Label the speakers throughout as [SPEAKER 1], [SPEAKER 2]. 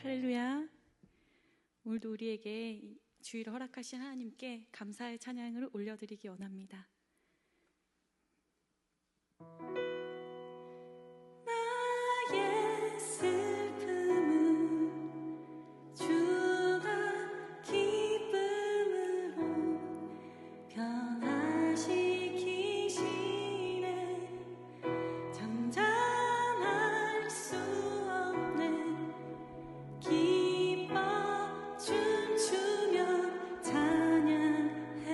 [SPEAKER 1] 할렐루야. 오늘도 우리에게 이 주일을 허락하신 하나님께 감사의 찬양을 올려드리기 원합니다. 나의 슬픔을 주가 기쁨으로 변화시키시네. 잠잠할 수 없네. 기뻐 춤추며 찬양해.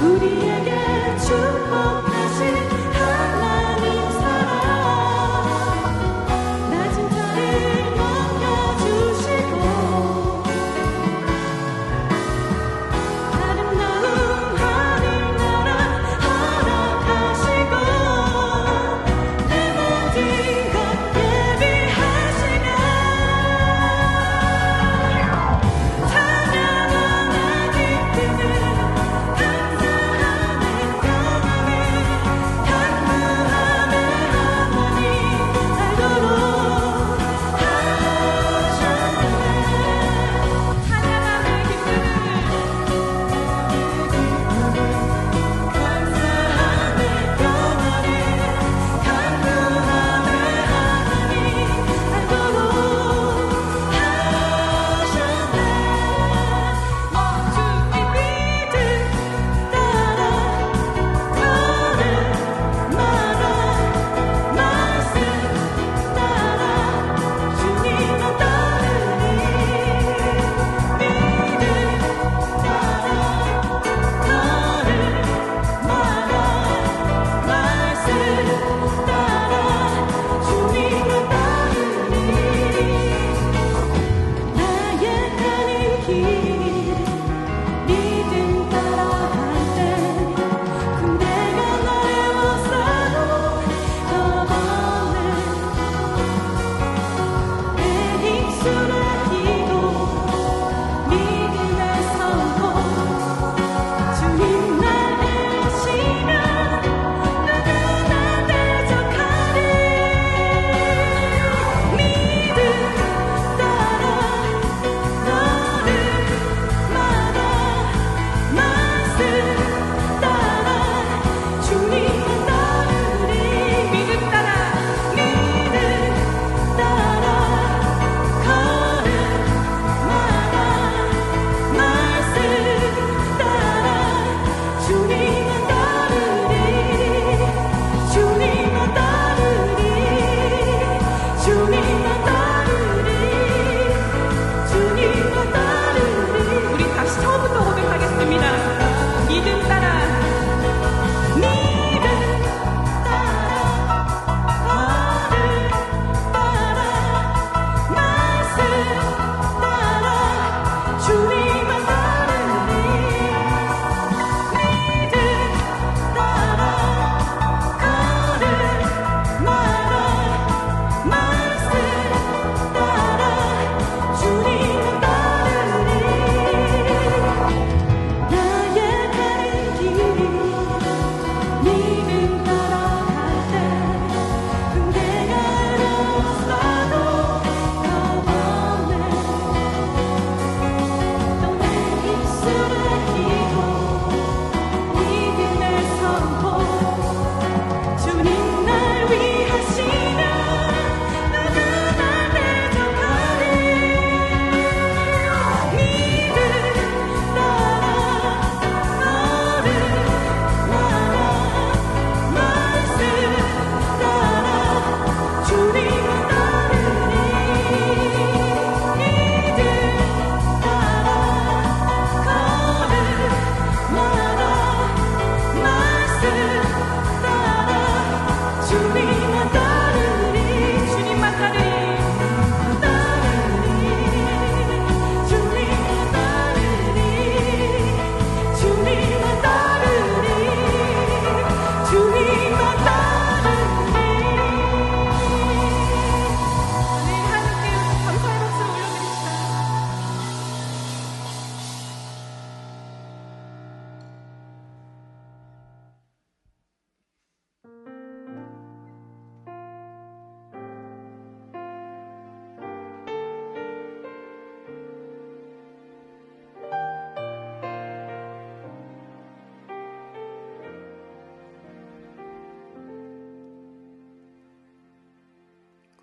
[SPEAKER 1] 우리에게 축복하신 하나님 사랑, 낮은 자를 넘겨주시고 아름다운 하늘나라 허락하시고 내 모든 것 예비하시며 찬양하나 기쁨을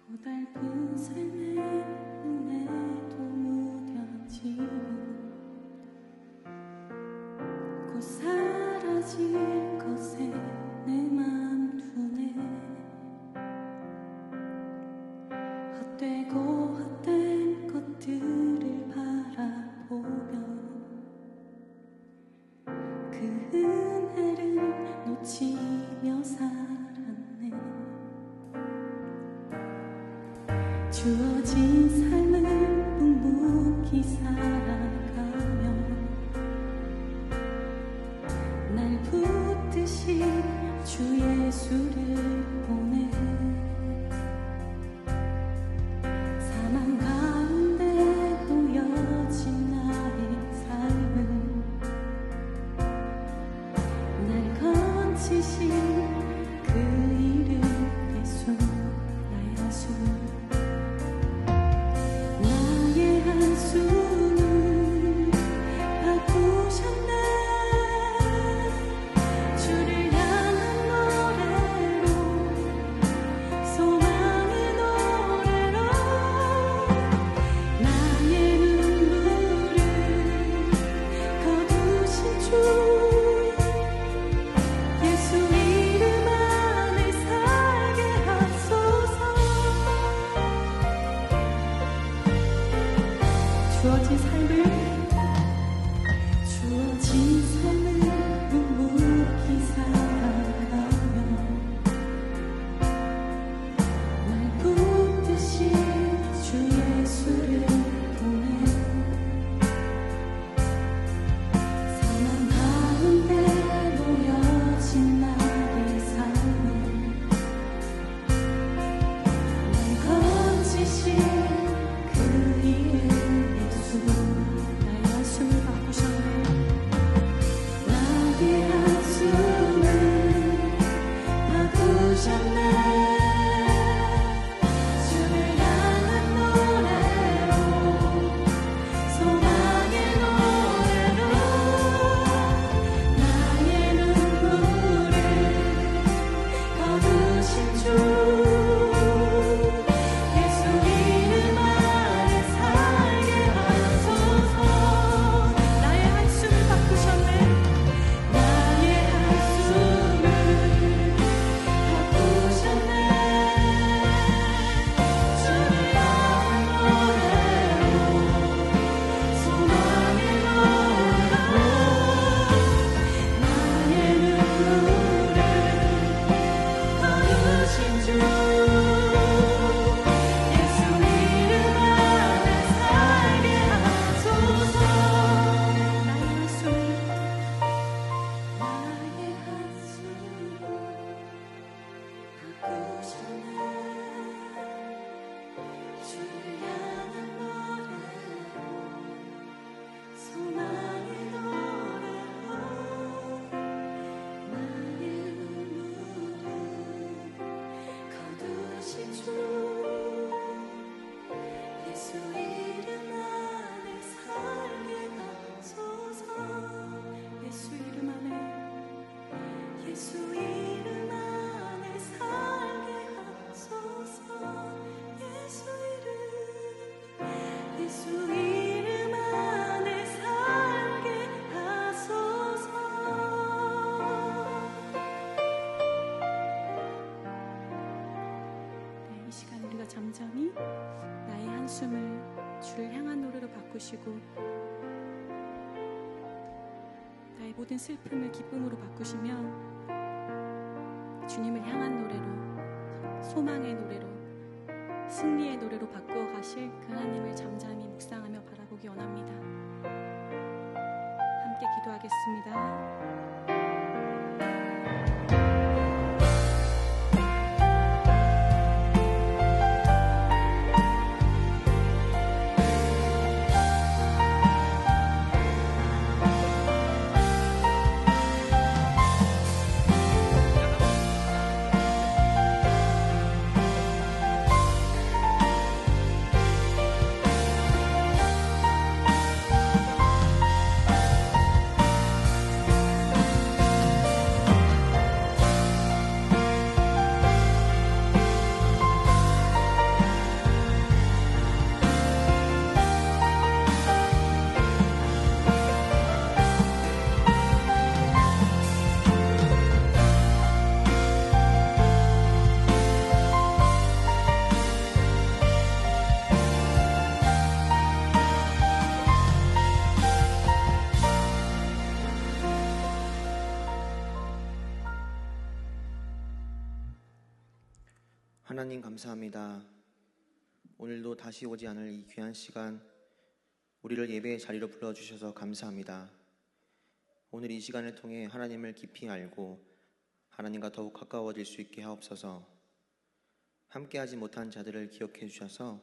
[SPEAKER 1] 고달픈 삶의 은혜도 무뎌지고 곧 사라질 것에 내 맘 두네. 헛되고 헛된 것들을 바라보며 그 은혜를 놓치며 살았네. 주어진 삶을 묵묵히 살아가며 날 붙드신 주 예수를 보내 사망 가운데 놓여진 나의 삶을 날 건지신 그 이름 예수, 나의 한숨, 나의 한숨을 바꾸셨네. 주를 향한 노래로, 소망의 노래로 나의 눈물을 거두신 주 예수 이름 안에 살게 하소서. 주어진 삶을 묵묵히 살아가며 날 붙드신 주 예수를 보내 사망 가운데 놓여진 나의 삶을 날 건지신 그 이름 예수, 나의 한숨을 바꾸셨네. 나의 한숨을 바꾸셨네. 주를 향한 노래로, 소망의 노래로 나의 눈물을 거두신 주 예수 이름 안에 살게 하소서. 나의 한숨을 바꾸셨네. 나의 한숨을 바꾸셨네. 주를 향한 노래로, 소망의 노래로 나의 눈물을 거두신 주 예수 이름 안에 살게 하소서. 나의 한숨을 바꾸셨네. 주를 향한 노래로, 소망의 노래로 나의 눈물을 거두신 주 예수 이름 안에 살게 하소서. 예수 이름 안에, 예수 이름 안에 살게 하소서. 예수 이름 안에 살게 하소서. 네, 이 시간 우리가 잠잠히 나의 한숨을 주를 향한 노래로 바꾸시고 나의 모든 슬픔을 기쁨으로 바꾸시며 주님을 향한 노래로, 소망의 노래로, 승리의 노래로 바꾸어 가실 그 하나님을 잠잠히 묵상하며 바라보기 원합니다. 함께 기도하겠습니다.
[SPEAKER 2] 하나님 감사합니다. 오늘도 다시 오지 않을 이 귀한 시간, 우리를 예배의 자리로 불러주셔서 감사합니다. 오늘 이 시간을 통해 하나님을 깊이 알고 하나님과 더욱 가까워질 수 있게 하옵소서. 함께하지 못한 자들을 기억해 주셔서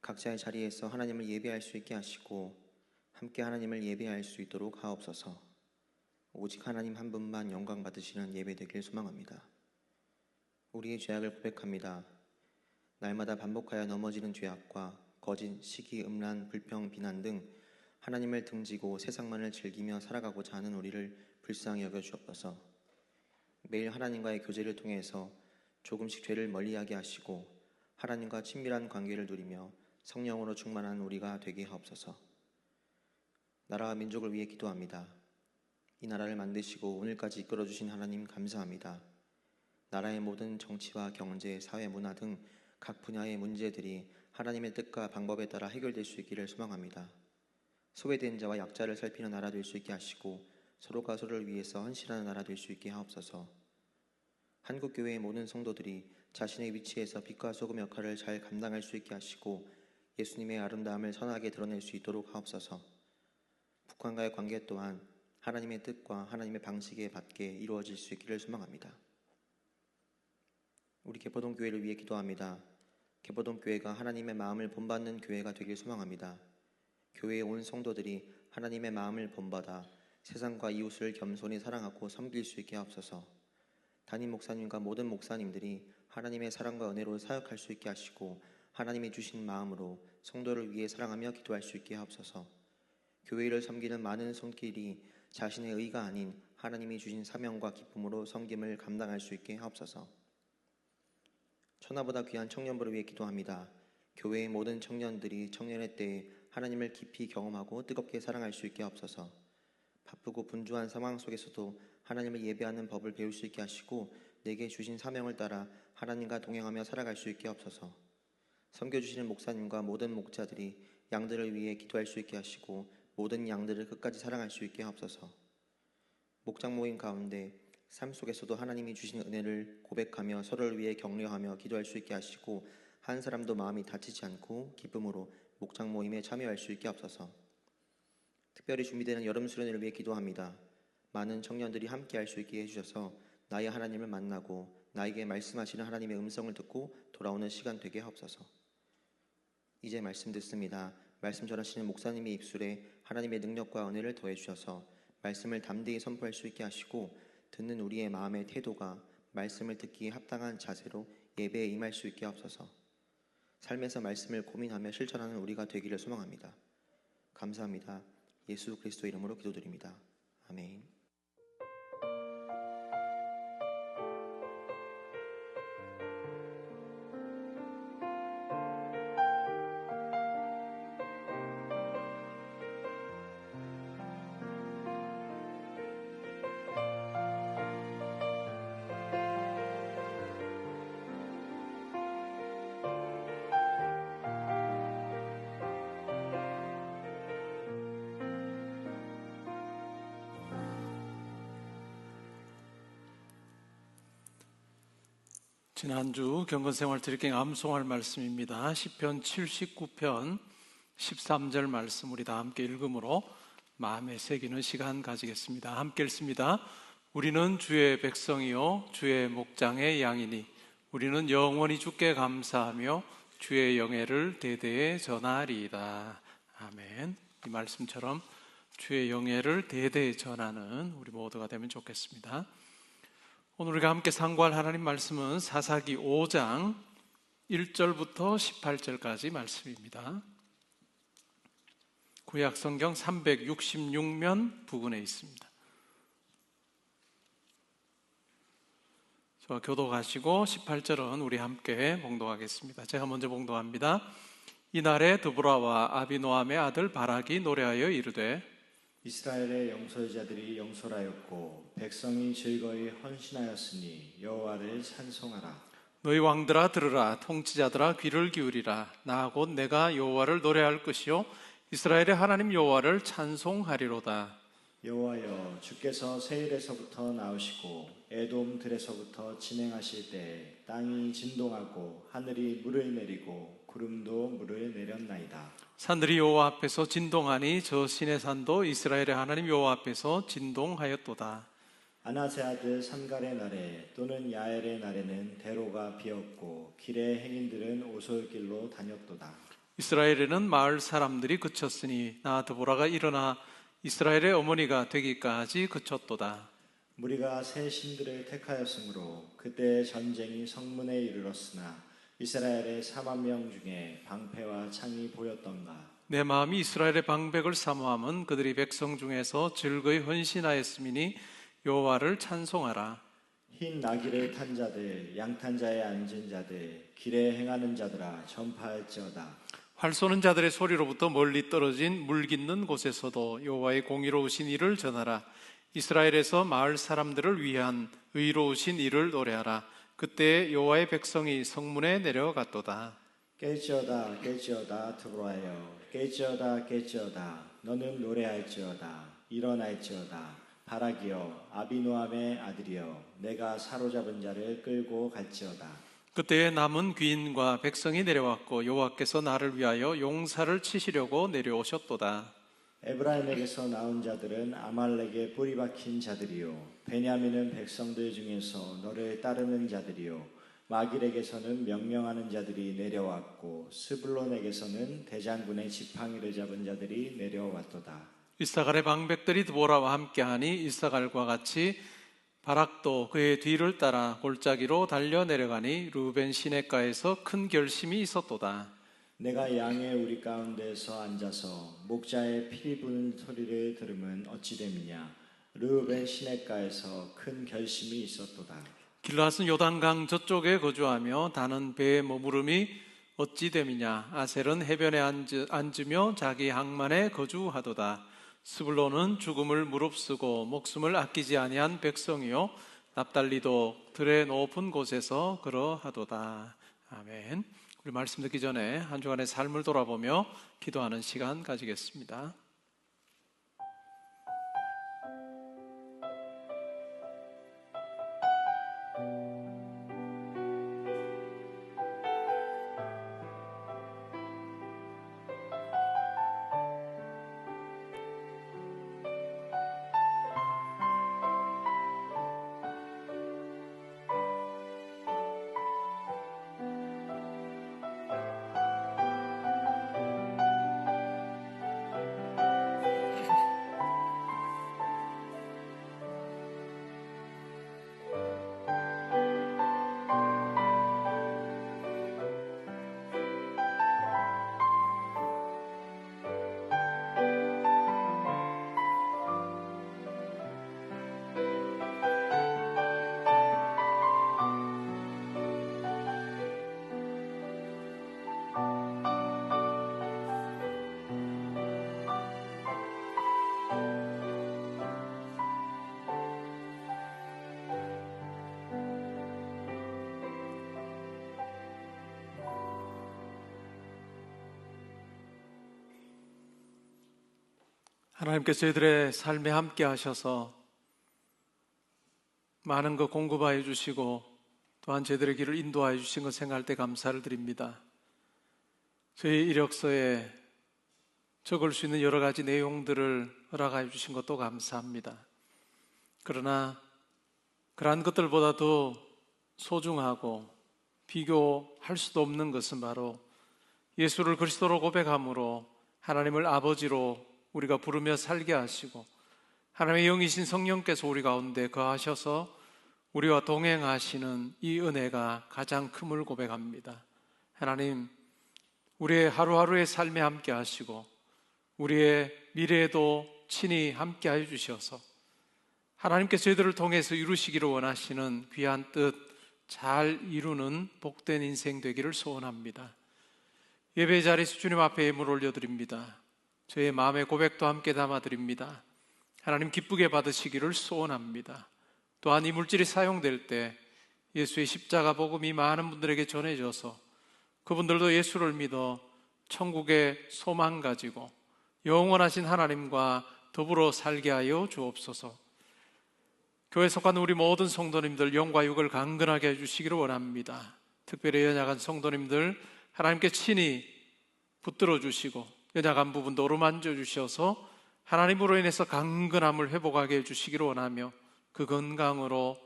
[SPEAKER 2] 각자의 자리에서 하나님을 예배할 수 있게 하시고 함께 하나님을 예배할 수 있도록 하옵소서. 오직 하나님 한 분만 영광 받으시는 예배 되길 소망합니다. 우리의 죄악을 고백합니다. 날마다 반복하여 넘어지는 죄악과 거짓, 시기, 음란, 불평, 비난 등 하나님을 등지고 세상만을 즐기며 살아가고자 하는 우리를 불쌍히 여겨주옵소서. 매일 하나님과의 교제를 통해서 조금씩 죄를 멀리하게 하시고 하나님과 친밀한 관계를 누리며 성령으로 충만한 우리가 되게 하옵소서. 나라와 민족을 위해 기도합니다. 이 나라를 만드시고 오늘까지 이끌어주신 하나님 감사합니다. 나라의 모든 정치와 경제, 사회, 문화 등 각 분야의 문제들이 하나님의 뜻과 방법에 따라 해결될 수 있기를 소망합니다. 소외된 자와 약자를 살피는 나라 될 수 있게 하시고 서로가 서로를 위해서 헌신하는 나라 될 수 있게 하옵소서. 한국교회의 모든 성도들이 자신의 위치에서 빛과 소금 역할을 잘 감당할 수 있게 하시고 예수님의 아름다움을 선하게 드러낼 수 있도록 하옵소서. 북한과의 관계 또한 하나님의 뜻과 하나님의 방식에 맞게 이루어질 수 있기를 소망합니다. 우리 개포동교회를 위해 기도합니다. 개포동교회가 하나님의 마음을 본받는 교회가 되길 소망합니다. 교회의 온 성도들이 하나님의 마음을 본받아 세상과 이웃을 겸손히 사랑하고 섬길 수 있게 하옵소서. 담임 목사님과 모든 목사님들이 하나님의 사랑과 은혜로 사역할 수 있게 하시고 하나님이 주신 마음으로 성도를 위해 사랑하며 기도할 수 있게 하옵소서. 교회를 섬기는 많은 손길이 자신의 의가 아닌 하나님이 주신 사명과 기쁨으로 섬김을 감당할 수 있게 하옵소서. 천하보다 귀한 청년부를 위해 기도합니다. 교회의 모든 청년들이 청년의 때에 하나님을 깊이 경험하고 뜨겁게 사랑할 수 있게 하옵소서. 바쁘고 분주한 상황 속에서도 하나님을 예배하는 법을 배울 수 있게 하시고 내게 주신 사명을 따라 하나님과 동행하며 살아갈 수 있게 하옵소서. 섬겨주시는 목사님과 모든 목자들이 양들을 위해 기도할 수 있게 하시고 모든 양들을 끝까지 사랑할 수 있게 하옵소서. 목장 모임 가운데 삶 속에서도 하나님이 주신 은혜를 고백하며 서로를 위해 격려하며 기도할 수 있게 하시고 한 사람도 마음이 다치지 않고 기쁨으로 목장 모임에 참여할 수 있게 하옵소서. 특별히 준비되는 여름 수련회를 위해 기도합니다. 많은 청년들이 함께 할 수 있게 해주셔서 나의 하나님을 만나고 나에게 말씀하시는 하나님의 음성을 듣고 돌아오는 시간 되게 하옵소서. 이제 말씀 듣습니다. 말씀 전하시는 목사님의 입술에 하나님의 능력과 은혜를 더해 주셔서 말씀을 담대히 선포할 수 있게 하시고 듣는 우리의 마음의 태도가 말씀을 듣기에 합당한 자세로 예배에 임할 수 있게 하옵소서. 삶에서 말씀을 고민하며 실천하는 우리가 되기를 소망합니다. 감사합니다. 예수 그리스도 이름으로 기도드립니다. 아멘.
[SPEAKER 3] 지난주 경건생활 드리킹 암송할 말씀입니다. 시편 79편 13절 말씀 우리 다 함께 읽음으로 마음에 새기는 시간 가지겠습니다. 함께 읽습니다. 우리는 주의 백성이요 주의 목장의 양이니 우리는 영원히 주께 감사하며 주의 영예를 대대에 전하리이다. 아멘. 이 말씀처럼 주의 영예를 대대에 전하는 우리 모두가 되면 좋겠습니다. 오늘 우리가 함께 상고할 하나님 말씀은 사사기 5장 1절부터 18절까지 말씀입니다. 구약성경 366면 부근에 있습니다. 저와 교독하시고 18절은 우리 함께 봉독하겠습니다. 제가 먼저 봉독합니다. 이날에 드보라와 아비노함의 아들 바락이 노래하여 이르되
[SPEAKER 4] 이스라엘의 영설자들이 영설하였고 백성이 즐거이 헌신하였으니 여호와를 찬송하라.
[SPEAKER 3] 너희 왕들아 들으라. 통치자들아 귀를 기울이라. 나 곧 내가 여호와를 노래할 것이요 이스라엘의 하나님 여호와를 찬송하리로다.
[SPEAKER 4] 여호와여, 주께서 세일에서부터 나오시고 에돔 들에서부터 진행하실 때 땅이 진동하고 하늘이 물을 내리고 구름도 물을 내렸나이다.
[SPEAKER 3] 산들이 여호와 앞에서 진동하니 저 시내 산도 이스라엘의 하나님 여호와 앞에서 진동하였도다.
[SPEAKER 4] 아나세 아들 삼갈의 날에 또는 야엘의 날에는 대로가 비었고 길의 행인들은 오솔길로 다녔도다.
[SPEAKER 3] 이스라엘에는 마을 사람들이 그쳤으니 나 드보라가 일어나 이스라엘의 어머니가 되기까지 그쳤도다.
[SPEAKER 4] 무리가 새 신들을 택하였으므로 그때 전쟁이 성문에 이르렀으나 이스라엘의 4만 명 중에 방패와 창이 보였던가.
[SPEAKER 3] 내 마음이 이스라엘의 방백을 사모함은 그들이 백성 중에서 즐거이 헌신하였음이니 여호와를 찬송하라.
[SPEAKER 4] 흰 나귀를 탄 자들, 양탄 자에 앉은 자들, 길에 행하는 자들아 전파할지어다.
[SPEAKER 3] 활 쏘는 자들의 소리로부터 멀리 떨어진 물 깃는 곳에서도 여호와의 공의로우신 일을 전하라. 이스라엘에서 마을 사람들을 위한 의로우신 일을 노래하라. 그때 여호와의 백성이 성문에 내려갔도다.
[SPEAKER 4] 깰지어다 깰지어다 드보라여, 깰지어다 깰지어다 너는 노래할지어다. 일어날지어다 바라기여, 아비노함의 아들이여, 내가 사로잡은 자를 끌고 갈지어다.
[SPEAKER 3] 그때에 남은 귀인과 백성이 내려왔고 여호와께서 나를 위하여 용사를 치시려고 내려오셨도다.
[SPEAKER 4] 에브라임에게서 나온 자들은 아말렉에 뿌리 박힌 자들이요, 베냐민은 백성들 중에서 너를 따르는 자들이요, 마길에게서는 명령하는 자들이 내려왔고 스불론에게서는 대장군의 지팡이를 잡은 자들이 내려왔도다.
[SPEAKER 3] 이사갈의 방백들이 드보라와 함께하니 이사갈과 같이 바락도 그의 뒤를 따라 골짜기로 달려 내려가니 르우벤 시냇가에서 큰 결심이 있었도다.
[SPEAKER 4] 내가 양의 우리 가운데서 앉아서 목자의 피 부는 소리를 들으면 어찌 됨이냐. 르우벤 시냇가에서 큰 결심이 있었도다.
[SPEAKER 3] 길앗은 요단강 저쪽에 거주하며 다는 배에 머무름이 어찌 됨이냐. 아셀은 해변에 앉으며 자기 항만에 거주하도다. 스불론은 죽음을 무릅쓰고 목숨을 아끼지 아니한 백성이요, 납달리도 들의 높은 곳에서 그러하도다. 아멘. 우리 말씀 듣기 전에 한 주간의 삶을 돌아보며 기도하는 시간 가지겠습니다. 하나님께서 저희들의 삶에 함께 하셔서 많은 것 공급하여 주시고 또한 저희들의 길을 인도하여 주신 것 생각할 때 감사를 드립니다. 저희 이력서에 적을 수 있는 여러 가지 내용들을 허락하여 주신 것도 감사합니다. 그러나 그러한 것들보다도 소중하고 비교할 수도 없는 것은 바로 예수를 그리스도로 고백함으로 하나님을 아버지로 우리가 부르며 살게 하시고 하나님의 영이신 성령께서 우리 가운데 거하셔서 우리와 동행하시는 이 은혜가 가장 큼을 고백합니다. 하나님, 우리의 하루하루의 삶에 함께 하시고 우리의 미래에도 친히 함께 하여 주셔서 하나님께서 저희들을 통해서 이루시기를 원하시는 귀한 뜻 잘 이루는 복된 인생 되기를 소원합니다. 예배 자리에서 주님 앞에 예물 올려드립니다. 저의 마음의 고백도 함께 담아드립니다. 하나님 기쁘게 받으시기를 소원합니다. 또한 이 물질이 사용될 때 예수의 십자가 복음이 많은 분들에게 전해져서 그분들도 예수를 믿어 천국의 소망 가지고 영원하신 하나님과 더불어 살게 하여 주옵소서. 교회 속한 우리 모든 성도님들 영과 육을 강건하게 해주시기를 원합니다. 특별히 연약한 성도님들 하나님께 친히 붙들어 주시고 연약한 부분도 어루만져 주셔서 하나님으로 인해서 강건함을 회복하게 해주시기를 원하며 그 건강으로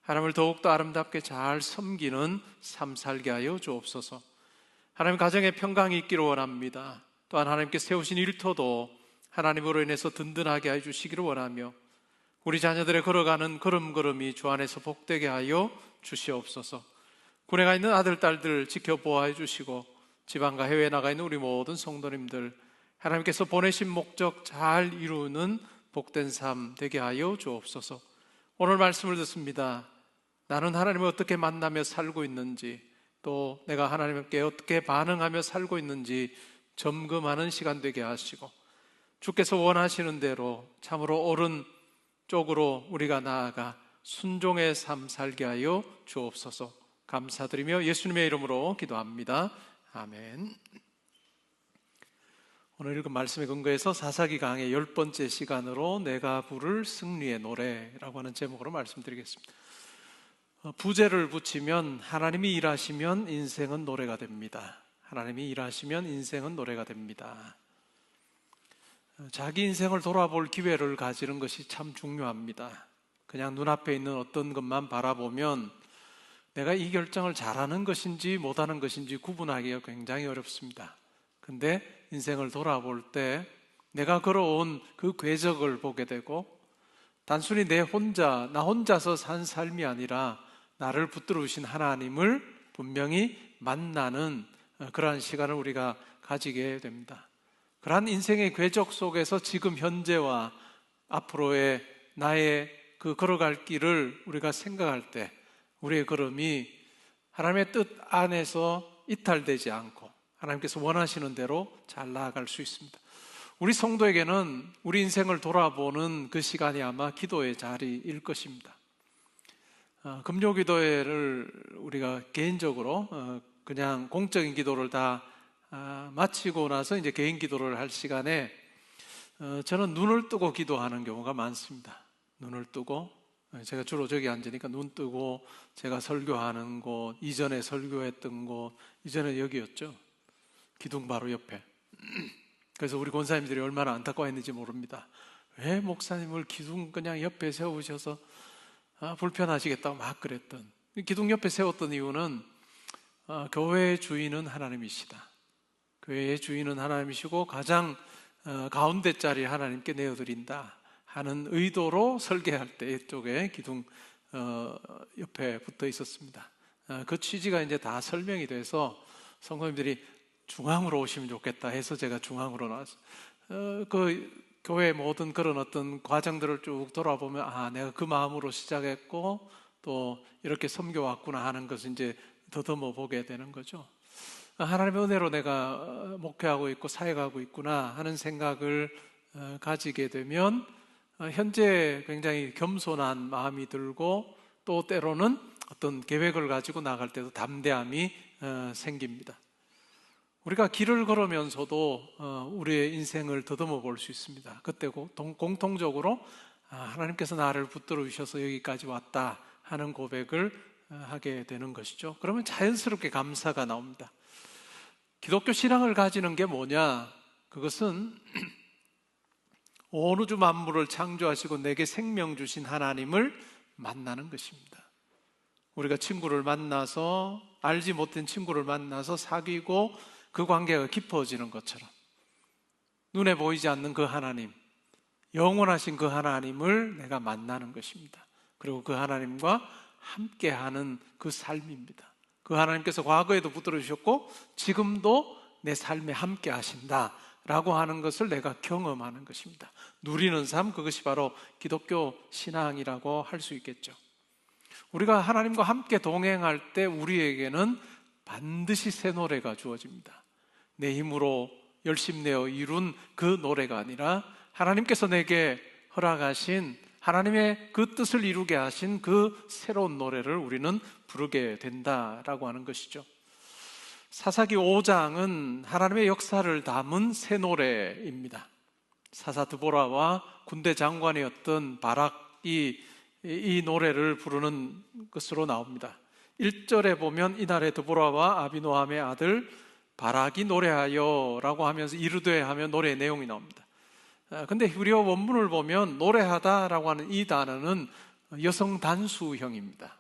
[SPEAKER 3] 하나님을 더욱더 아름답게 잘 섬기는 삶 살게 하여 주옵소서. 하나님 가정에 평강이 있기를 원합니다. 또한 하나님께 세우신 일터도 하나님으로 인해서 든든하게 해주시기를 원하며 우리 자녀들의 걸어가는 걸음걸음이 주 안에서 복되게 하여 주시옵소서. 군에 가 있는 아들, 딸들 지켜보아 주시고 지방과 해외에 나가 있는 우리 모든 성도님들 하나님께서 보내신 목적 잘 이루는 복된 삶 되게 하여 주옵소서. 오늘 말씀을 듣습니다. 나는 하나님을 어떻게 만나며 살고 있는지 또 내가 하나님께 어떻게 반응하며 살고 있는지 점검하는 시간 되게 하시고 주께서 원하시는 대로 참으로 옳은 쪽으로 우리가 나아가 순종의 삶 살게 하여 주옵소서. 감사드리며 예수님의 이름으로 기도합니다. 아멘. 오늘 읽은 말씀에 근거해서 사사기 강의 10번째 시간으로 내가 부를 승리의 노래라고 하는 제목으로 말씀드리겠습니다. 부제를 붙이면 하나님이 일하시면 인생은 노래가 됩니다. 하나님이 일하시면 인생은 노래가 됩니다. 자기 인생을 돌아볼 기회를 가지는 것이 참 중요합니다. 그냥 눈앞에 있는 어떤 것만 바라보면 내가 이 결정을 잘하는 것인지 못하는 것인지 구분하기가 굉장히 어렵습니다. 근데 인생을 돌아볼 때 내가 걸어온 그 궤적을 보게 되고 단순히 나 혼자서 산 삶이 아니라 나를 붙들으신 하나님을 분명히 만나는 그러한 시간을 우리가 가지게 됩니다. 그러한 인생의 궤적 속에서 지금 현재와 앞으로의 나의 그 걸어갈 길을 우리가 생각할 때 우리의 걸음이 하나님의 뜻 안에서 이탈되지 않고 하나님께서 원하시는 대로 잘 나아갈 수 있습니다. 우리 성도에게는 우리 인생을 돌아보는 그 시간이 아마 기도의 자리일 것입니다. 금요기도회를 우리가 개인적으로 그냥 공적인 기도를 다 마치고 나서 이제 개인 기도를 할 시간에 저는 눈을 뜨고 기도하는 경우가 많습니다. 눈을 뜨고 제가 주로 저기 앉으니까 눈 뜨고 제가 설교하는 곳, 이전에 설교했던 곳, 이전에 여기였죠. 기둥 바로 옆에. 그래서 우리 권사님들이 얼마나 안타까워했는지 모릅니다. 왜 목사님을 기둥 그냥 옆에 세우셔서 불편하시겠다고 막 그랬던. 기둥 옆에 세웠던 이유는 교회의 주인은 하나님이시다. 교회의 주인은 하나님이시고 가장 가운데 자리 하나님께 내어드린다 하는 의도로 설계할 때 이쪽에 기둥 옆에 붙어 있었습니다. 그 취지가 이제 다 설명이 돼서 성도님들이 중앙으로 오시면 좋겠다 해서 제가 중앙으로 나왔어요. 그 교회의 모든 그런 어떤 과정들을 쭉 돌아보면 내가 그 마음으로 시작했고 또 이렇게 섬겨왔구나 하는 것을 이제 더듬어 보게 되는 거죠. 하나님의 은혜로 내가 목회하고 있고 사역하고 있구나 하는 생각을 가지게 되면 현재 굉장히 겸손한 마음이 들고 또 때로는 어떤 계획을 가지고 나갈 때도 담대함이 생깁니다. 우리가 길을 걸으면서도 우리의 인생을 더듬어 볼 수 있습니다. 그때 공통적으로 하나님께서 나를 붙들어 주셔서 여기까지 왔다 하는 고백을 하게 되는 것이죠. 그러면 자연스럽게 감사가 나옵니다. 기독교 신앙을 가지는 게 뭐냐? 그것은 온 우주 만물을 창조하시고 내게 생명 주신 하나님을 만나는 것입니다. 우리가 친구를 만나서 알지 못한 친구를 만나서 사귀고 그 관계가 깊어지는 것처럼 눈에 보이지 않는 그 하나님, 영원하신 그 하나님을 내가 만나는 것입니다. 그리고 그 하나님과 함께하는 그 삶입니다. 그 하나님께서 과거에도 붙들어 주셨고 지금도 내 삶에 함께 하신다라고 하는 것을 내가 경험하는 것입니다. 누리는 삶, 그것이 바로 기독교 신앙이라고 할 수 있겠죠. 우리가 하나님과 함께 동행할 때 우리에게는 반드시 새 노래가 주어집니다. 내 힘으로 열심내어 이룬 그 노래가 아니라 하나님께서 내게 허락하신 하나님의 그 뜻을 이루게 하신 그 새로운 노래를 우리는 부르게 된다라고 하는 것이죠. 사사기 5장은 하나님의 역사를 담은 새 노래입니다. 사사 드보라와 군대 장관이었던 바락이 이 노래를 부르는 것으로 나옵니다. 1절에 보면 이날에 드보라와 아비노함의 아들 바락이 노래하여 라고 하면서 이르되 하면 노래의 내용이 나옵니다. 근데 히브리어 원문을 보면 노래하다 라고 하는 이 단어는 여성 단수형입니다.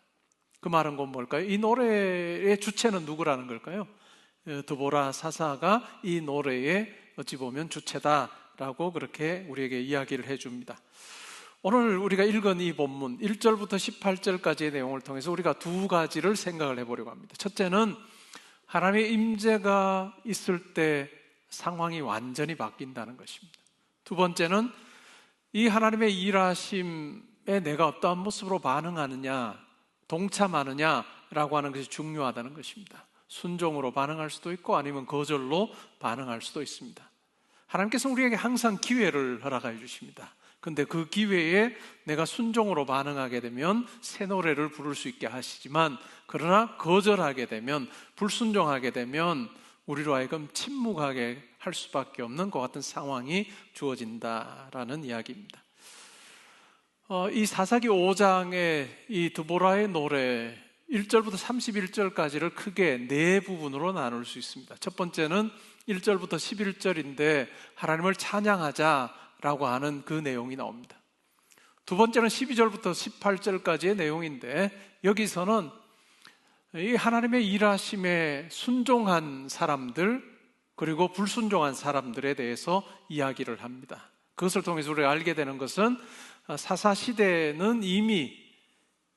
[SPEAKER 3] 그 말은 뭘까요? 이 노래의 주체는 누구라는 걸까요? 드보라 사사가 이 노래의 어찌 보면 주체다라고 그렇게 우리에게 이야기를 해줍니다. 오늘 우리가 읽은 이 본문 1절부터 18절까지의 내용을 통해서 우리가 두 가지를 생각을 해보려고 합니다. 첫째는 하나님의 임재가 있을 때 상황이 완전히 바뀐다는 것입니다. 두 번째는 이 하나님의 일하심에 내가 어떠한 모습으로 반응하느냐, 동참하느냐라고 하는 것이 중요하다는 것입니다. 순종으로 반응할 수도 있고 아니면 거절로 반응할 수도 있습니다. 하나님께서 우리에게 항상 기회를 허락해 주십니다. 근데 그 기회에 내가 순종으로 반응하게 되면 새 노래를 부를 수 있게 하시지만, 그러나 거절하게 되면, 불순종하게 되면 우리로 하여금 침묵하게 할 수밖에 없는 그 같은 상황이 주어진다라는 이야기입니다. 이 사사기 5장의 이 드보라의 노래 1절부터 31절까지를 크게 네 부분으로 나눌 수 있습니다. 첫 번째는 1절부터 11절인데 하나님을 찬양하자라고 하는 그 내용이 나옵니다. 두 번째는 12절부터 18절까지의 내용인데, 여기서는 이 하나님의 일하심에 순종한 사람들 그리고 불순종한 사람들에 대해서 이야기를 합니다. 그것을 통해서 우리가 알게 되는 것은 사사 시대는 이미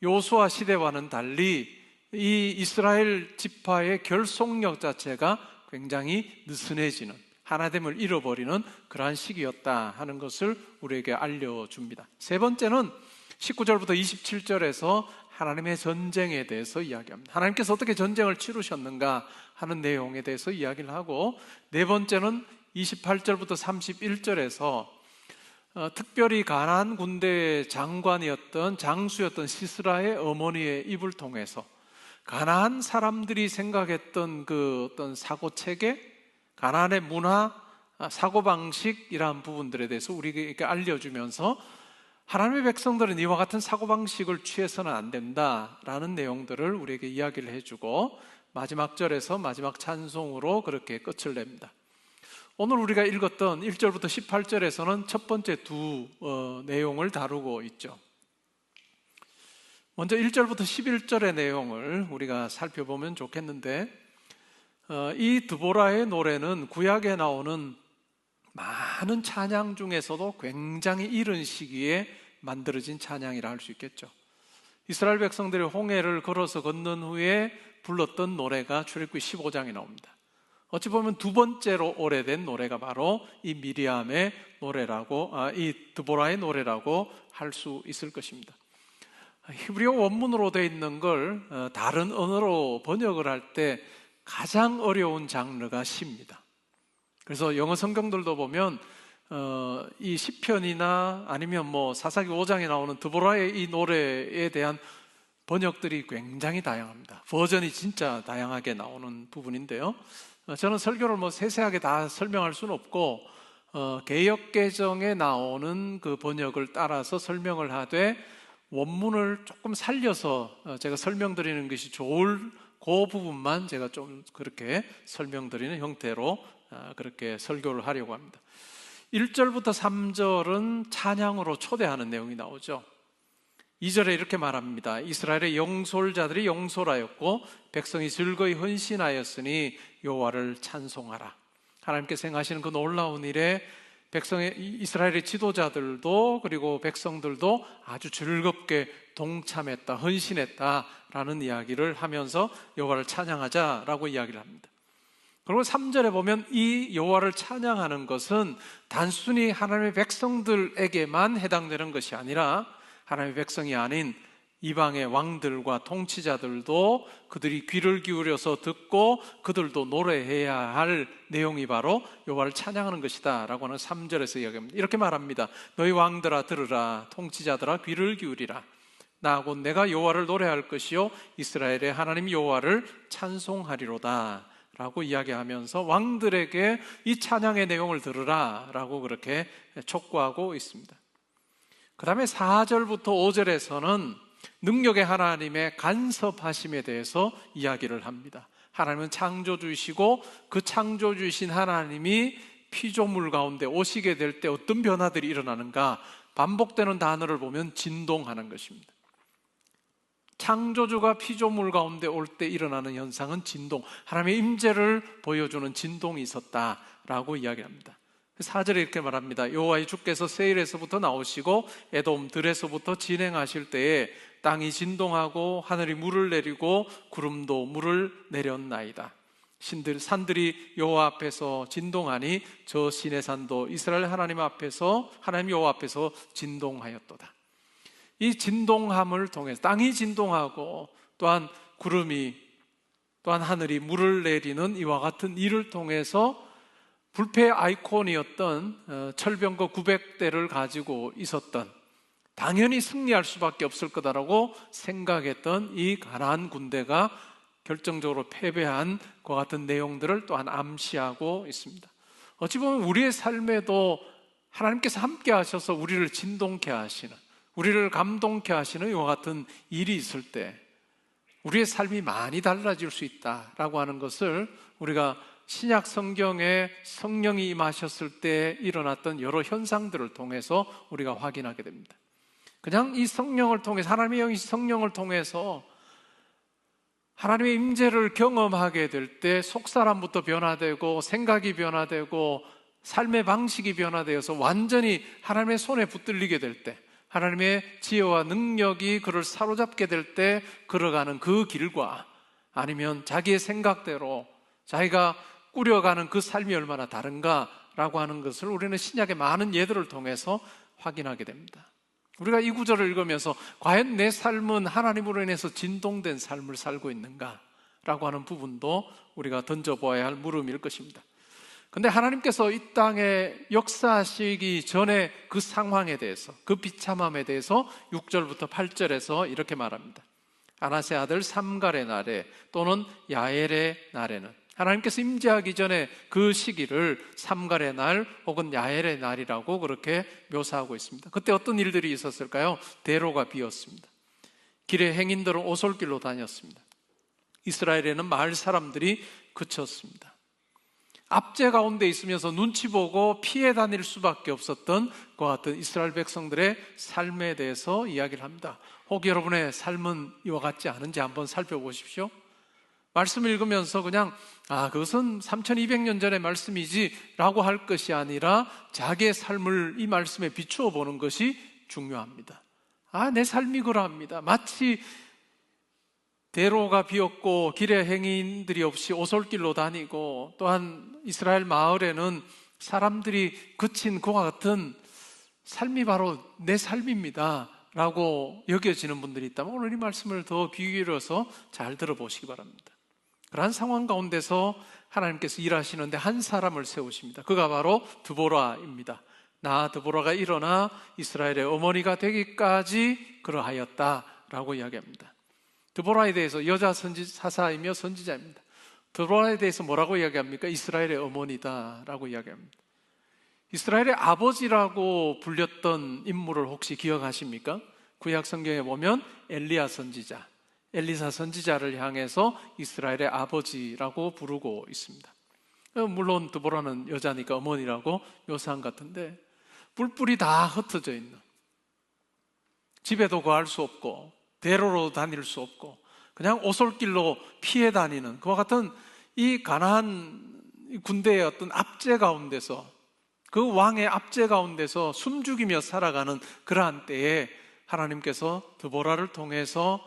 [SPEAKER 3] 요수아 시대와는 달리 이 이스라엘 지파의 결속력 자체가 굉장히 느슨해지는, 하나됨을 잃어버리는 그러한 시기였다 하는 것을 우리에게 알려줍니다. 세 번째는 19절부터 27절에서 하나님의 전쟁에 대해서 이야기합니다. 하나님께서 어떻게 전쟁을 치르셨는가 하는 내용에 대해서 이야기를 하고, 네 번째는 28절부터 31절에서 특별히 가나안 군대의 장관이었던 장수였던 시스라의 어머니의 입을 통해서 가나안 사람들이 생각했던 그 어떤 사고체계, 가나안의 문화, 사고방식 이러한 부분들에 대해서 우리에게 알려주면서 하나님의 백성들은 이와 같은 사고방식을 취해서는 안 된다라는 내용들을 우리에게 이야기를 해주고, 마지막 절에서 마지막 찬송으로 그렇게 끝을 냅니다. 오늘 우리가 읽었던 1절부터 18절에서는 첫 번째 두 내용을 다루고 있죠. 먼저 1절부터 11절의 내용을 우리가 살펴보면 좋겠는데, 이 드보라의 노래는 구약에 나오는 많은 찬양 중에서도 굉장히 이른 시기에 만들어진 찬양이라 할 수 있겠죠. 이스라엘 백성들이 홍해를 걸어서 건넌 후에 불렀던 노래가 출애굽기 15장에 나옵니다. 어찌 보면 두 번째로 오래된 노래가 바로 이 미리암의 노래라고, 이 드보라의 노래라고 할 수 있을 것입니다. 히브리어 원문으로 되어 있는 걸 다른 언어로 번역을 할 때 가장 어려운 장르가 시입니다. 그래서 영어 성경들도 보면 이 시편이나 아니면 사사기 5장에 나오는 드보라의 이 노래에 대한 번역들이 굉장히 다양합니다. 버전이 진짜 다양하게 나오는 부분인데요. 저는 설교를 세세하게 다 설명할 수는 없고 개역개정에 나오는 그 번역을 따라서 설명을 하되, 원문을 조금 살려서 제가 설명드리는 것이 좋을 그 부분만 제가 좀 그렇게 설명드리는 형태로 그렇게 설교를 하려고 합니다. 1절부터 3절은 찬양으로 초대하는 내용이 나오죠. 2절에 이렇게 말합니다. 이스라엘의 영솔자들이 영솔하였고 백성이 즐거이 헌신하였으니 여호와를 찬송하라. 하나님께서 행하시는 그 놀라운 일에 백성의 이스라엘의 지도자들도 그리고 백성들도 아주 즐겁게 동참했다, 헌신했다라는 이야기를 하면서 여호와를 찬양하자라고 이야기를 합니다. 그리고 3절에 보면 이 여호와를 찬양하는 것은 단순히 하나님의 백성들에게만 해당되는 것이 아니라 하나님의 백성이 아닌 이방의 왕들과 통치자들도 그들이 귀를 기울여서 듣고 그들도 노래해야 할 내용이 바로 여호와를 찬양하는 것이다 라고 하는 3절에서 이야기합니다. 이렇게 말합니다. 너희 왕들아 들으라, 통치자들아 귀를 기울이라. 나 곧 내가 여호와를 노래할 것이요 이스라엘의 하나님 여호와를 찬송하리로다 라고 이야기하면서 왕들에게 이 찬양의 내용을 들으라 라고 그렇게 촉구하고 있습니다. 그 다음에 4절부터 5절에서는 능력의 하나님의 간섭하심에 대해서 이야기를 합니다. 하나님은 창조주이시고 그 창조주이신 하나님이 피조물 가운데 오시게 될 때 어떤 변화들이 일어나는가, 반복되는 단어를 보면 진동하는 것입니다. 창조주가 피조물 가운데 올 때 일어나는 현상은 진동, 하나님의 임재를 보여주는 진동이 있었다라고 이야기합니다. 4절에 이렇게 말합니다. 여호와의 주께서 세일에서부터 나오시고 에돔 들에서부터 진행하실 때에 땅이 진동하고 하늘이 물을 내리고 구름도 물을 내렸나이다. 산들이 여호와 앞에서 진동하니 저 시내산도 이스라엘 하나님 앞에서, 하나님 여호와 앞에서 진동하였도다. 이 진동함을 통해서 땅이 진동하고 또한 구름이, 또한 하늘이 물을 내리는 이와 같은 일을 통해서 불패의 아이콘이었던 철병거 900대를 가지고 있었던, 당연히 승리할 수밖에 없을 거다라고 생각했던 이 가나안 군대가 결정적으로 패배한 것 같은 내용들을 또한 암시하고 있습니다. 어찌 보면 우리의 삶에도 하나님께서 함께 하셔서 우리를 진동케 하시는, 우리를 감동케 하시는 이와 같은 일이 있을 때 우리의 삶이 많이 달라질 수 있다라고 하는 것을 우리가 신약 성경에 성령이 임하셨을 때 일어났던 여러 현상들을 통해서 우리가 확인하게 됩니다. 그냥 이 성령을 통해서, 하나님의 영이 성령을 통해서 하나님의 임재를 경험하게 될 때 속사람부터 변화되고 생각이 변화되고 삶의 방식이 변화되어서 완전히 하나님의 손에 붙들리게 될 때, 하나님의 지혜와 능력이 그를 사로잡게 될 때 걸어가는 그 길과, 아니면 자기의 생각대로 자기가 꾸려가는 그 삶이 얼마나 다른가라고 하는 것을 우리는 신약의 많은 예들을 통해서 확인하게 됩니다. 우리가 이 구절을 읽으면서 과연 내 삶은 하나님으로 인해서 진동된 삶을 살고 있는가라고 하는 부분도 우리가 던져보아야 할 물음일 것입니다. 그런데 하나님께서 이 땅에 역사하시기 전에 그 상황에 대해서, 그 비참함에 대해서 6절부터 8절에서 이렇게 말합니다. 아나세 아들 삼갈의 날에 또는 야엘의 날에는, 하나님께서 임재하기 전에 그 시기를 삼갈의 날 혹은 야엘의 날이라고 그렇게 묘사하고 있습니다. 그때 어떤 일들이 있었을까요? 대로가 비었습니다. 길에 행인들은 오솔길로 다녔습니다. 이스라엘에는 마을 사람들이 그쳤습니다. 압제 가운데 있으면서 눈치 보고 피해 다닐 수밖에 없었던 그와 같은 이스라엘 백성들의 삶에 대해서 이야기를 합니다. 혹 여러분의 삶은 이와 같지 않은지 한번 살펴보십시오. 말씀을 읽으면서 그냥 그것은 3200년 전의 말씀이지 라고 할 것이 아니라 자기의 삶을 이 말씀에 비추어 보는 것이 중요합니다. 내 삶이 그러합니다. 마치 대로가 비었고 길에 행인들이 없이 오솔길로 다니고, 또한 이스라엘 마을에는 사람들이 그친 그와 같은 삶이 바로 내 삶입니다 라고 여겨지는 분들이 있다면 오늘 이 말씀을 더 귀 기울여서 잘 들어보시기 바랍니다. 그러한 상황 가운데서 하나님께서 일하시는데 한 사람을 세우십니다. 그가 바로 드보라입니다. 나 드보라가 일어나 이스라엘의 어머니가 되기까지 그러하였다라고 이야기합니다. 드보라에 대해서 여자 사사이며 선지자입니다. 드보라에 대해서 뭐라고 이야기합니까? 이스라엘의 어머니다라고 이야기합니다. 이스라엘의 아버지라고 불렸던 인물을 혹시 기억하십니까? 구약 성경에 보면 엘리야 선지자, 엘리사 선지자를 향해서 이스라엘의 아버지라고 부르고 있습니다. 물론 드보라는 여자니까 어머니라고 묘사한 것 같은데, 뿔뿔이 다 흩어져 있는, 집에도 거할 수 없고 대로로 다닐 수 없고 그냥 오솔길로 피해 다니는 그와 같은 이 가나안 군대의 어떤 압제 가운데서, 그 왕의 압제 가운데서 숨죽이며 살아가는 그러한 때에 하나님께서 드보라를 통해서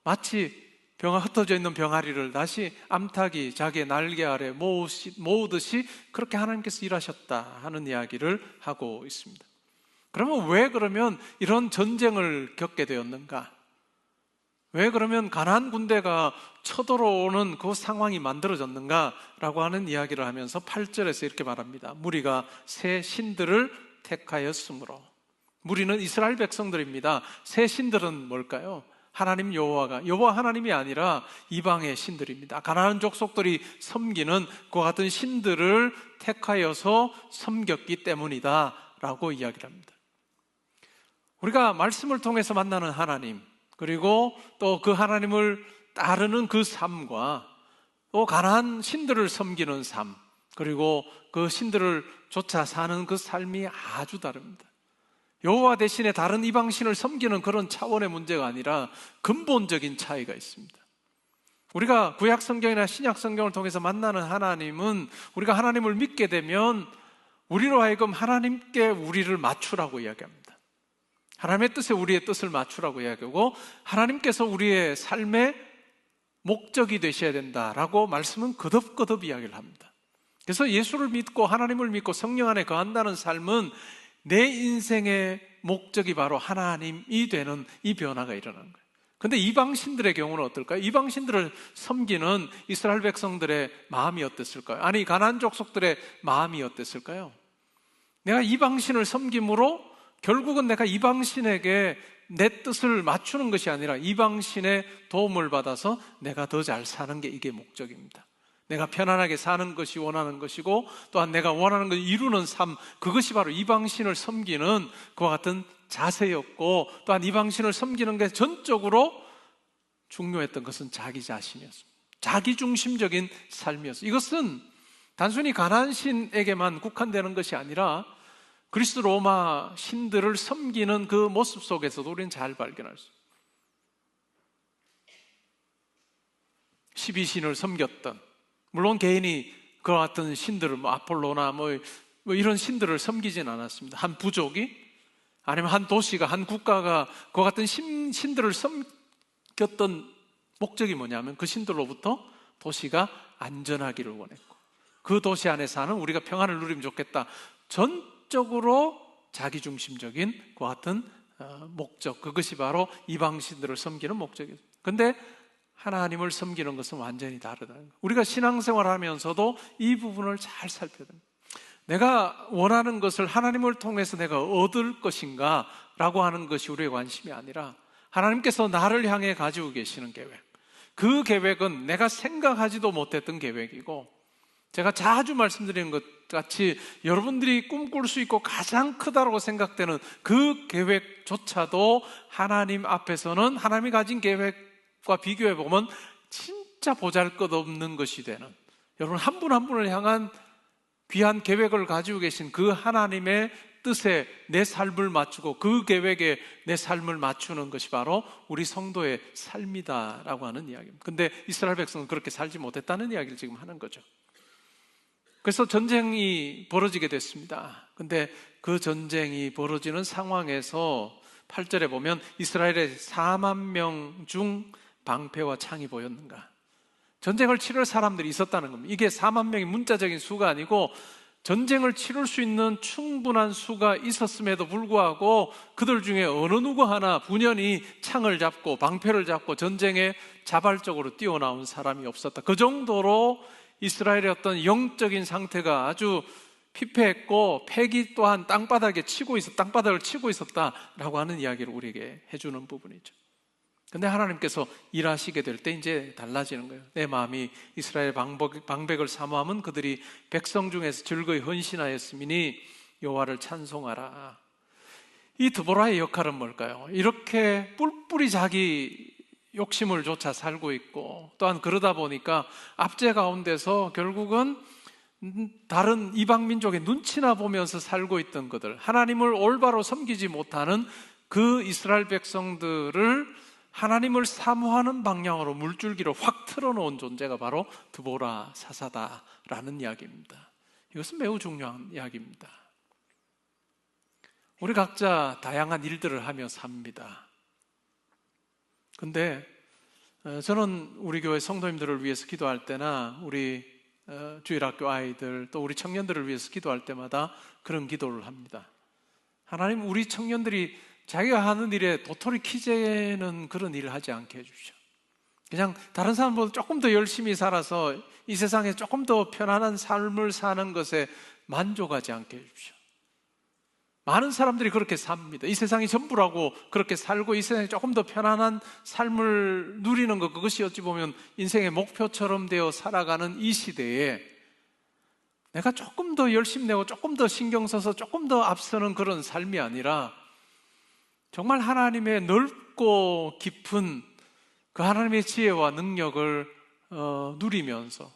[SPEAKER 3] 마치 흩어져 있는 병아리를 다시 암탉이 자기의 날개 아래 모으듯이 그렇게 하나님께서 일하셨다 하는 이야기를 하고 있습니다. 그러면 왜 그러면 이런 전쟁을 겪게 되었는가? 왜 그러면 가나안 군대가 쳐들어오는 그 상황이 만들어졌는가라고 하는 이야기를 하면서 8절에서 이렇게 말합니다. 무리가 새 신들을 택하였으므로. 무리는 이스라엘 백성들입니다. 새 신들은 뭘까요? 하나님 여호와 하나님이 아니라 이방의 신들입니다. 가나안 족속들이 섬기는 그와 같은 신들을 택하여서 섬겼기 때문이다 라고 이야기를 합니다. 우리가 말씀을 통해서 만나는 하나님, 그리고 또 그 하나님을 따르는 그 삶과 또 가나안 신들을 섬기는 삶, 그리고 그 신들을 쫓아 사는 그 삶이 아주 다릅니다. 여호와 대신에 다른 이방신을 섬기는 그런 차원의 문제가 아니라 근본적인 차이가 있습니다. 우리가 구약 성경이나 신약 성경을 통해서 만나는 하나님은, 우리가 하나님을 믿게 되면 우리로 하여금 하나님께 우리를 맞추라고 이야기합니다. 하나님의 뜻에 우리의 뜻을 맞추라고 이야기하고, 하나님께서 우리의 삶의 목적이 되셔야 된다라고 말씀은 거듭거듭 이야기를 합니다. 그래서 예수를 믿고 하나님을 믿고 성령 안에 거한다는 삶은 내 인생의 목적이 바로 하나님이 되는 이 변화가 일어나는 거예요. 그런데 이방신들의 경우는 어떨까요? 이방신들을 섬기는 이스라엘 백성들의 마음이 어땠을까요? 아니, 가나안 족속들의 마음이 어땠을까요? 내가 이방신을 섬김으로 결국은 내가 이방신에게 내 뜻을 맞추는 것이 아니라 이방신의 도움을 받아서 내가 더 잘 사는 게 이게 목적입니다. 내가 편안하게 사는 것이 원하는 것이고, 또한 내가 원하는 것을 이루는 삶, 그것이 바로 이방신을 섬기는 그와 같은 자세였고, 또한 이방신을 섬기는 게 전적으로 중요했던 것은 자기 자신이었습니다. 자기중심적인 삶이었어요. 이것은 단순히 가나안 신에게만 국한되는 것이 아니라 그리스 로마 신들을 섬기는 그 모습 속에서도 우리는 잘 발견할 수 있어요. 12신을 섬겼던, 물론 개인이 그와 같은 신들을 아폴로나 이런 신들을 섬기진 않았습니다. 한 부족이, 아니면 한 도시가, 한 국가가 그와 같은 신들을 섬겼던 목적이 뭐냐면 그 신들로부터 도시가 안전하기를 원했고, 그 도시 안에 사는 우리가 평안을 누리면 좋겠다, 전적으로 자기중심적인 그와 같은 목적, 그것이 바로 이방신들을 섬기는 목적이었습니다. 그런데 하나님을 섬기는 것은 완전히 다르다는 거예요. 우리가 신앙생활을 하면서도 이 부분을 잘 살펴야 됩니다. 내가 원하는 것을 하나님을 통해서 내가 얻을 것인가 라고 하는 것이 우리의 관심이 아니라, 하나님께서 나를 향해 가지고 계시는 계획, 그 계획은 내가 생각하지도 못했던 계획이고, 제가 자주 말씀드리는 것 같이 여러분들이 꿈꿀 수 있고 가장 크다고 생각되는 그 계획조차도 하나님 앞에서는 하나님이 가진 계획과 비교해 보면 진짜 보잘것없는 것이 되는, 여러분 한 분 한 분을 향한 귀한 계획을 가지고 계신 그 하나님의 뜻에 내 삶을 맞추고 그 계획에 내 삶을 맞추는 것이 바로 우리 성도의 삶이다라고 하는 이야기입니다. 근데 이스라엘 백성은 그렇게 살지 못했다는 이야기를 지금 하는 거죠. 그래서 전쟁이 벌어지게 됐습니다. 근데 그 전쟁이 벌어지는 상황에서 8절에 보면 이스라엘의 4만 명 중 방패와 창이 보였는가? 전쟁을 치를 사람들이 있었다는 겁니다. 이게 4만 명이 문자적인 수가 아니고 전쟁을 치를 수 있는 충분한 수가 있었음에도 불구하고 그들 중에 어느 누구 하나 분연히 창을 잡고 방패를 잡고 전쟁에 자발적으로 뛰어나온 사람이 없었다. 그 정도로 이스라엘의 어떤 영적인 상태가 아주 피폐했고, 패기 또한 땅바닥을 치고 있었다라고 하는 이야기를 우리에게 해주는 부분이죠. 근데 하나님께서 일하시게 될 때 이제 달라지는 거예요. 내 마음이 이스라엘 방백을 사모함은 그들이 백성 중에서 즐거이 헌신하였음이니 여호와를 찬송하라. 이 드보라의 역할은 뭘까요? 이렇게 뿔뿔이 자기 욕심을 쫓아 살고 있고, 또한 그러다 보니까 압제 가운데서 결국은 다른 이방 민족의 눈치나 보면서 살고 있던 그들, 하나님을 올바로 섬기지 못하는 그 이스라엘 백성들을 하나님을 사모하는 방향으로 물줄기로 확 틀어놓은 존재가 바로 드보라 사사다라는 이야기입니다. 이것은 매우 중요한 이야기입니다. 우리 각자 다양한 일들을 하며 삽니다. 근데 저는 우리 교회 성도님들을 위해서 기도할 때나 우리 주일학교 아이들 또 우리 청년들을 위해서 기도할 때마다 그런 기도를 합니다. 하나님, 우리 청년들이 자기가 하는 일에 도토리 키재는 그런 일을 하지 않게 해주십시오. 그냥 다른 사람보다 조금 더 열심히 살아서 이 세상에 조금 더 편안한 삶을 사는 것에 만족하지 않게 해주십시오. 많은 사람들이 그렇게 삽니다. 이 세상이 전부라고 그렇게 살고 이 세상이 조금 더 편안한 삶을 누리는 것, 그것이 어찌 보면 인생의 목표처럼 되어 살아가는 이 시대에 내가 조금 더 열심내고 조금 더 신경 써서 조금 더 앞서는 그런 삶이 아니라 정말 하나님의 넓고 깊은 그 하나님의 지혜와 능력을 누리면서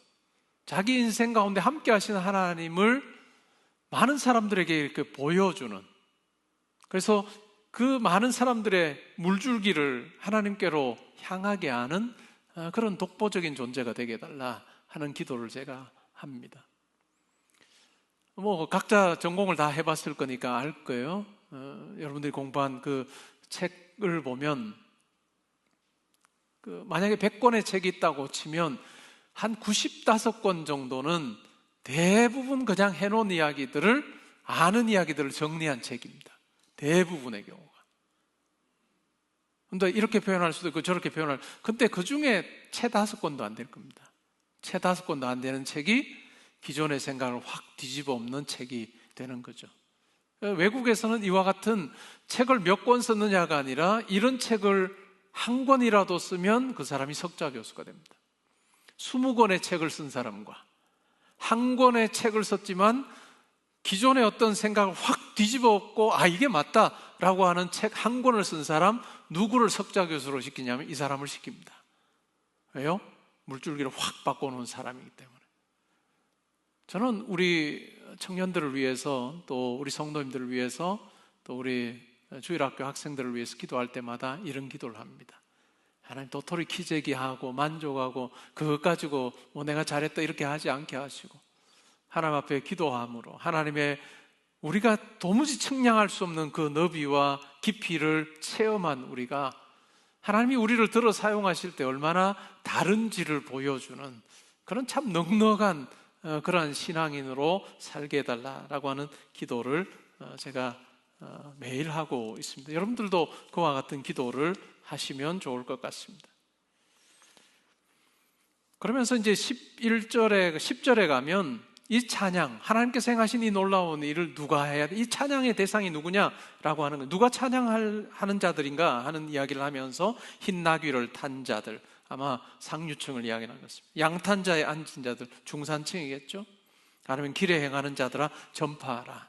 [SPEAKER 3] 자기 인생 가운데 함께 하시는 하나님을 많은 사람들에게 이렇게 보여주는, 그래서 그 많은 사람들의 물줄기를 하나님께로 향하게 하는 그런 독보적인 존재가 되게 해달라 하는 기도를 제가 합니다. 뭐 각자 전공을 다 해봤을 거니까 알 거예요. 여러분들이 공부한 그 책을 보면 만약에 100권의 책이 있다고 치면 한 95권 정도는 대부분 그냥 해놓은 이야기들을, 아는 이야기들을 정리한 책입니다. 대부분의 경우가. 근데 이렇게 표현할 수도 있고 저렇게 표현할, 근데 그 중에 채 5권도 안 될 겁니다. 채 5권도 안 되는 책이 기존의 생각을 확 뒤집어 엎는 책이 되는 거죠. 외국에서는 이와 같은 책을 몇 권 썼느냐가 아니라 이런 책을 한 권이라도 쓰면 그 사람이 석좌 교수가 됩니다. 20권의 책을 쓴 사람과 한 권의 책을 썼지만 기존의 어떤 생각을 확 뒤집어 엎고 이게 맞다라고 하는 책 한 권을 쓴 사람 누구를 석좌 교수로 시키냐면 이 사람을 시킵니다. 왜요? 물줄기를 확 바꿔놓은 사람이기 때문에. 저는 우리 청년들을 위해서, 또 우리 성도님들을 위해서, 또 우리 주일학교 학생들을 위해서 기도할 때마다 이런 기도를 합니다. 하나님, 도토리 키재기하고 만족하고 그것 가지고 뭐 내가 잘했다 이렇게 하지 않게 하시고, 하나님 앞에 기도함으로 하나님의 우리가 도무지 측량할 수 없는 그 너비와 깊이를 체험한 우리가 하나님이 우리를 들어 사용하실 때 얼마나 다른지를 보여주는 그런 참 넉넉한 그러한 신앙인으로 살게 해달라라고 하는 기도를 제가 매일 하고 있습니다. 여러분들도 그와 같은 기도를 하시면 좋을 것 같습니다. 그러면서 이제 10절에 가면 이 찬양, 하나님께서 행하신 이 놀라운 일을 누가 해야 돼? 이 찬양의 대상이 누구냐라고 하는 거예요. 누가 찬양하는 자들인가 하는 이야기를 하면서 흰 나귀를 탄 자들, 아마 상류층을 이야기하는 것입니다. 양탄자에 앉은 자들, 중산층이겠죠. 아니면 길에 행하는 자들아 전파하라.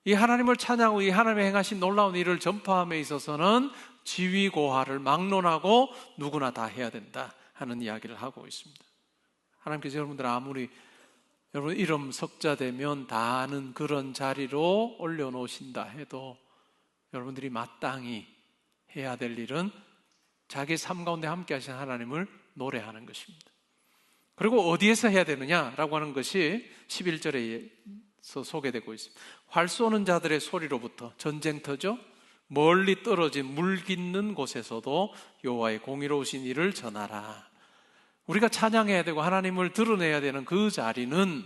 [SPEAKER 3] 이 하나님을 찬양하고 이 하나님의 행하신 놀라운 일을 전파함에 있어서는 지위고하를 막론하고 누구나 다 해야 된다 하는 이야기를 하고 있습니다. 하나님께서 여러분들 아무리 여러분 이름 석자되면 다 아는 그런 자리로 올려놓으신다 해도 여러분들이 마땅히 해야 될 일은 자기 삶 가운데 함께 하신 하나님을 노래하는 것입니다. 그리고 어디에서 해야 되느냐라고 하는 것이 11절에서 소개되고 있습니다. 활 쏘는 자들의 소리로부터, 전쟁터죠. 멀리 떨어진 물 깃는 곳에서도 여호와의 공의로우신 일을 전하라. 우리가 찬양해야 되고 하나님을 드러내야 되는 그 자리는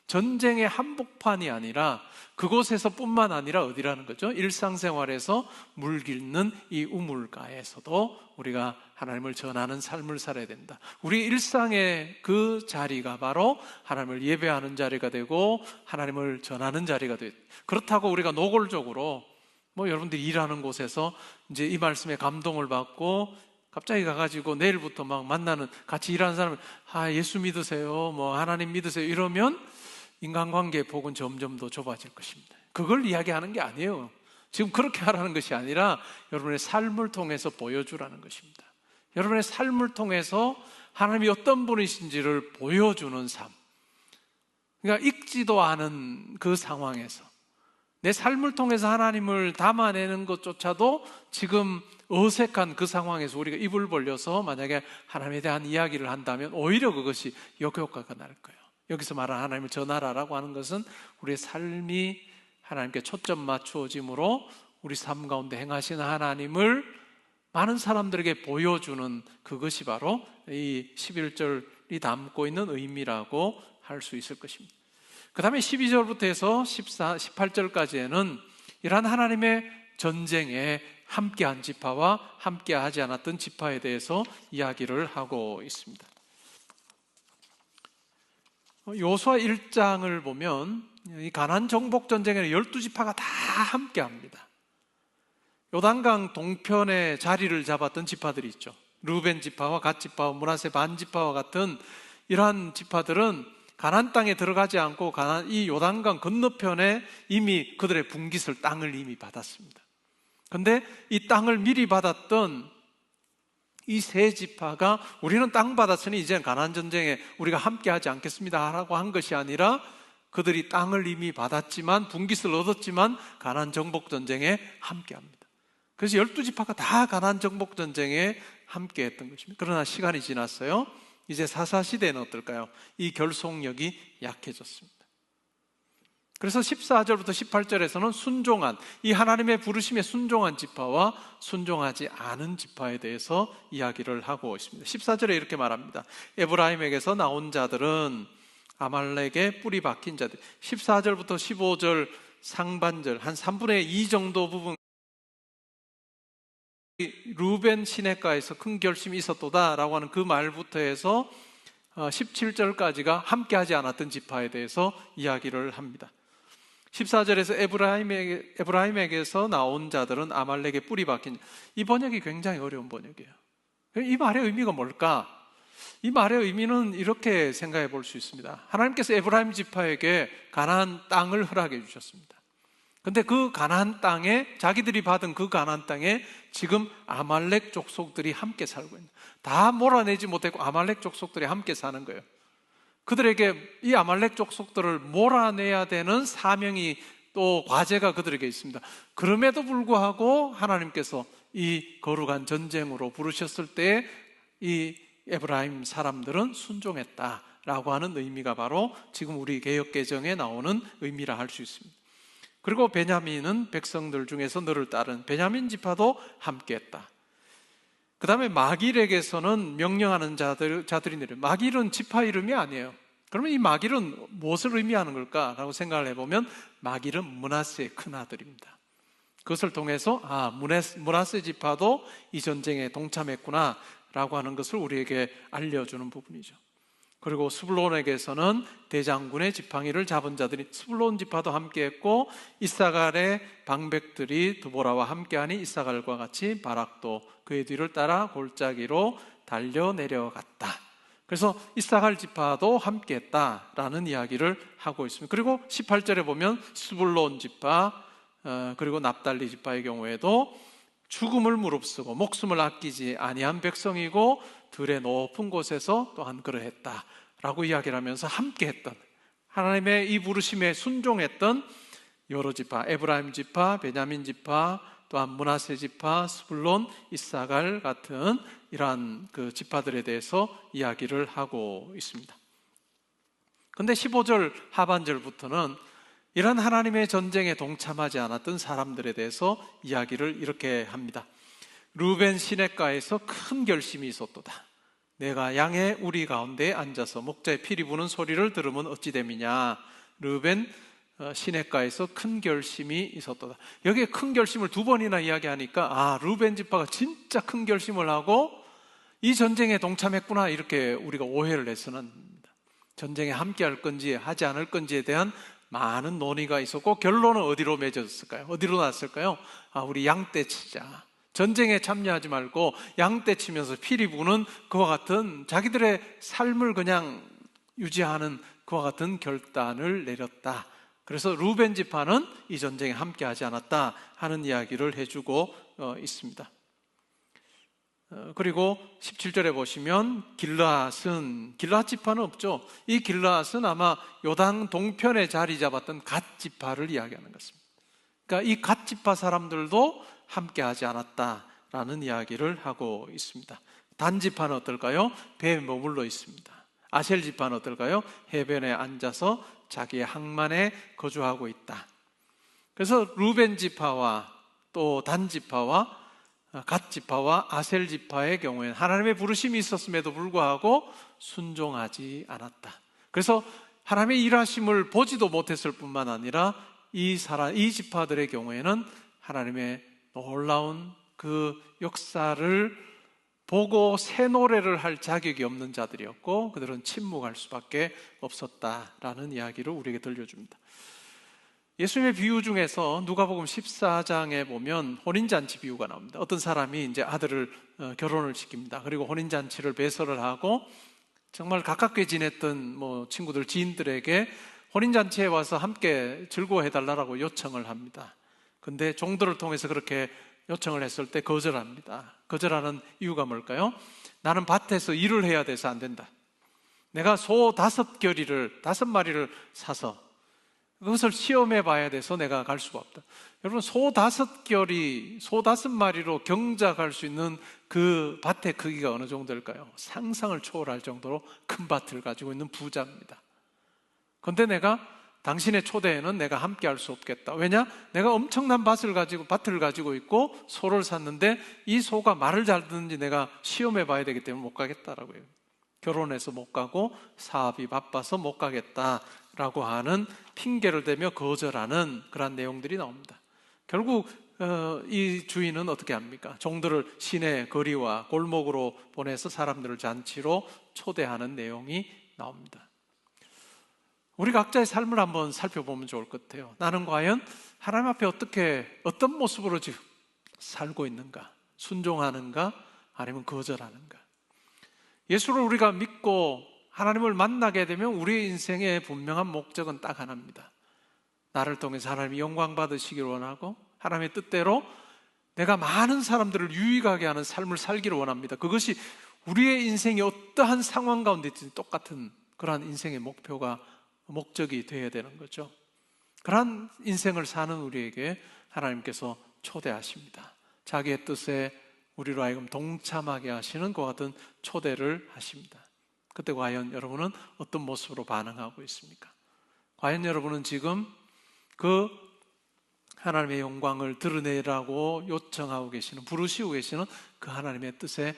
[SPEAKER 3] 전쟁의 한복판이 아니라 그곳에서 뿐만 아니라 어디라는 거죠? 일상생활에서 물 깃는 이 우물가에서도 우리가 하나님을 전하는 삶을 살아야 된다. 우리 일상의 그 자리가 바로 하나님을 예배하는 자리가 되고 하나님을 전하는 자리가 되고, 그렇다고 우리가 노골적으로 여러분들이 일하는 곳에서 이제 이 말씀에 감동을 받고 갑자기 가가지고 내일부터 막 만나는 같이 일하는 사람을 예수 믿으세요, 하나님 믿으세요 이러면 인간관계의 폭은 점점 더 좁아질 것입니다. 그걸 이야기하는 게 아니에요. 지금 그렇게 하라는 것이 아니라 여러분의 삶을 통해서 보여주라는 것입니다. 여러분의 삶을 통해서 하나님이 어떤 분이신지를 보여주는 삶. 그러니까 읽지도 않은 그 상황에서 내 삶을 통해서 하나님을 담아내는 것조차도 지금 어색한 그 상황에서 우리가 입을 벌려서 만약에 하나님에 대한 이야기를 한다면 오히려 그것이 역효과가 날 거예요. 여기서 말하는 하나님을 전하라라고 하는 것은 우리의 삶이 하나님께 초점 맞추어짐으로 우리 삶 가운데 행하시는 하나님을 많은 사람들에게 보여주는 그것이 바로 이 11절이 담고 있는 의미라고 할 수 있을 것입니다. 그 다음에 12절부터 해서 18절까지에는 이러한 하나님의 전쟁에 함께한 지파와 함께하지 않았던 지파에 대해서 이야기를 하고 있습니다. 여호수아 1장을 보면 이 가나안 정복 전쟁에는 12지파가 다 함께 합니다. 요단강 동편에 자리를 잡았던 지파들이 있죠. 르우벤 지파와 갓 지파와 므낫세 반 지파와 같은 이러한 지파들은 가나안 땅에 들어가지 않고 이 요단강 건너편에 이미 그들의 분깃을 땅을 이미 받았습니다. 그런데 이 땅을 미리 받았던 이 세 지파가 우리는 땅 받았으니 이제 가나안 전쟁에 우리가 함께 하지 않겠습니다 라고 한 것이 아니라 그들이 땅을 이미 받았지만 분깃을 얻었지만 가나안 정복 전쟁에 함께 합니다. 그래서 12지파가 다 가나안 정복 전쟁에 함께 했던 것입니다. 그러나 시간이 지났어요. 이제 사사시대는 어떨까요? 이 결속력이 약해졌습니다. 그래서 14절부터 18절에서는 순종한, 이 하나님의 부르심에 순종한 지파와 순종하지 않은 지파에 대해서 이야기를 하고 있습니다. 14절에 이렇게 말합니다. 에브라임에게서 나온 자들은 아말렉의 뿌리 박힌 자들. 14절부터 15절 상반절 한 3분의 2 정도 부분, 루벤 시내가에서 큰 결심이 있었도다 라고 하는 그 말부터 해서 17절까지가 함께하지 않았던 지파에 대해서 이야기를 합니다. 14절에서 에브라임에게서 나온 자들은 아말렉의 뿌리 박힌, 이 번역이 굉장히 어려운 번역이에요. 이 말의 의미가 뭘까? 이 말의 의미는 이렇게 생각해 볼 수 있습니다. 하나님께서 에브라임 지파에게 가나안 땅을 허락해 주셨습니다. 근데 그 가나안 땅에, 자기들이 받은 그 가나안 땅에 지금 아말렉 족속들이 함께 살고 있는, 다 몰아내지 못했고 아말렉 족속들이 함께 사는 거예요. 그들에게 이 아말렉 족속들을 몰아내야 되는 사명이, 또 과제가 그들에게 있습니다. 그럼에도 불구하고 하나님께서 이 거룩한 전쟁으로 부르셨을 때 이 에브라임 사람들은 순종했다라고 하는 의미가 바로 지금 우리 개역개정에 나오는 의미라 할 수 있습니다. 그리고 베냐민은 백성들 중에서 너를 따른 베냐민 지파도 함께했다. 그 다음에 마길에게서는 명령하는 자들이 내려. 마길은 지파 이름이 아니에요. 그러면 이 마길은 무엇을 의미하는 걸까라고 생각을 해보면 마길은 므낫세의 큰아들입니다. 그것을 통해서 므낫세 지파도 이 전쟁에 동참했구나 라고 하는 것을 우리에게 알려주는 부분이죠. 그리고 스불론에게서는 대장군의 지팡이를 잡은 자들이, 스불론 지파도 함께했고 이사갈의 방백들이 드보라와 함께하니 이사갈과 같이 바락도 그의 뒤를 따라 골짜기로 달려 내려갔다. 그래서 이사갈 지파도 함께했다라는 이야기를 하고 있습니다. 그리고 18절에 보면 스불론 지파 그리고 납달리 지파의 경우에도 죽음을 무릅쓰고 목숨을 아끼지 아니한 백성이고 들의 높은 곳에서 또한 그러했다라고 이야기를 하면서 함께했던, 하나님의 이 부르심에 순종했던 여러 지파, 에브라임 지파, 베냐민 지파, 또한 므낫세 지파, 스불론, 이사갈 같은 이러한 그 지파들에 대해서 이야기를 하고 있습니다. 그런데 15절 하반절부터는 이런 하나님의 전쟁에 동참하지 않았던 사람들에 대해서 이야기를 이렇게 합니다. 르우벤 시냇가에서 큰 결심이 있었도다. 내가 양의 우리 가운데 앉아서 목자의 피리 부는 소리를 들으면 어찌 됨이냐. 르우벤 시냇가에서 큰 결심이 있었도다. 여기에 큰 결심을 두 번이나 이야기하니까 르우벤 지파가 진짜 큰 결심을 하고 이 전쟁에 동참했구나, 이렇게 우리가 오해를 해서는 안 됩니다. 전쟁에 함께 할 건지 하지 않을 건지에 대한 많은 논의가 있었고 결론은 어디로 맺어졌을까요? 어디로 났을까요? 우리 양떼 치자. 전쟁에 참여하지 말고 양떼 치면서 피리 부는 그와 같은 자기들의 삶을 그냥 유지하는 그와 같은 결단을 내렸다. 그래서 르우벤 지파는 이 전쟁에 함께하지 않았다 하는 이야기를 해주고 있습니다. 그리고 17절에 보시면 길르앗 지파는 없죠. 이 길르앗은 아마 요단 동편에 자리 잡았던 갓 지파를 이야기하는 것입니다. 그러니까 이 갓 지파 사람들도 함께하지 않았다라는 이야기를 하고 있습니다. 단 지파는 어떨까요? 배에 머물러 있습니다. 아셀 지파는 어떨까요? 해변에 앉아서 자기의 항만에 거주하고 있다. 그래서 르우벤 지파와 또 단 지파와 갓 지파와 아셀 지파의 경우에는 하나님의 부르심이 있었음에도 불구하고 순종하지 않았다. 그래서 하나님의 일하심을 보지도 못했을 뿐만 아니라 이 지파들의 경우에는 하나님의 놀라운 그 역사를 보고 새 노래를 할 자격이 없는 자들이었고 그들은 침묵할 수밖에 없었다라는 이야기를 우리에게 들려줍니다. 예수님의 비유 중에서 누가복음 14장에 보면 혼인잔치 비유가 나옵니다. 어떤 사람이 이제 아들을 결혼을 시킵니다. 그리고 혼인잔치를 배설을 하고 정말 가깝게 지냈던 친구들, 지인들에게 혼인잔치에 와서 함께 즐거워해달라고 요청을 합니다. 근데 종들을 통해서 그렇게 요청을 했을 때 거절합니다. 거절하는 이유가 뭘까요? 나는 밭에서 일을 해야 돼서 안 된다. 내가 소 5마리를 사서 그것을 시험해 봐야 돼서 내가 갈 수가 없다. 여러분, 소 5마리로 경작할 수 있는 그 밭의 크기가 어느 정도일까요? 상상을 초월할 정도로 큰 밭을 가지고 있는 부자입니다. 그런데 당신의 초대에는 내가 함께 할 수 없겠다. 왜냐? 내가 엄청난 밭을 가지고 있고 소를 샀는데 이 소가 말을 잘 듣는지 내가 시험해 봐야 되기 때문에 못 가겠다라고 해요. 결혼해서 못 가고 사업이 바빠서 못 가겠다라고 하는 핑계를 대며 거절하는 그런 내용들이 나옵니다. 결국 이 주인은 어떻게 합니까? 종들을 시내 거리와 골목으로 보내서 사람들을 잔치로 초대하는 내용이 나옵니다. 우리 각자의 삶을 한번 살펴보면 좋을 것 같아요. 나는 과연 하나님 앞에 어떤 모습으로 지금 살고 있는가? 순종하는가? 아니면 거절하는가? 예수를 우리가 믿고 하나님을 만나게 되면 우리의 인생의 분명한 목적은 딱 하나입니다. 나를 통해서 하나님이 영광 받으시기를 원하고 하나님의 뜻대로 내가 많은 사람들을 유익하게 하는 삶을 살기를 원합니다. 그것이 우리의 인생이 어떠한 상황 가운데 있든지 똑같은 그러한 인생의 목적이 되어야 되는 거죠. 그러한 인생을 사는 우리에게 하나님께서 초대하십니다. 자기의 뜻에 우리로 하여금 동참하게 하시는 그와 같은 초대를 하십니다. 그때 과연 여러분은 어떤 모습으로 반응하고 있습니까? 과연 여러분은 지금 그 하나님의 영광을 드러내라고 요청하고 계시는, 부르시고 계시는 그 하나님의 뜻에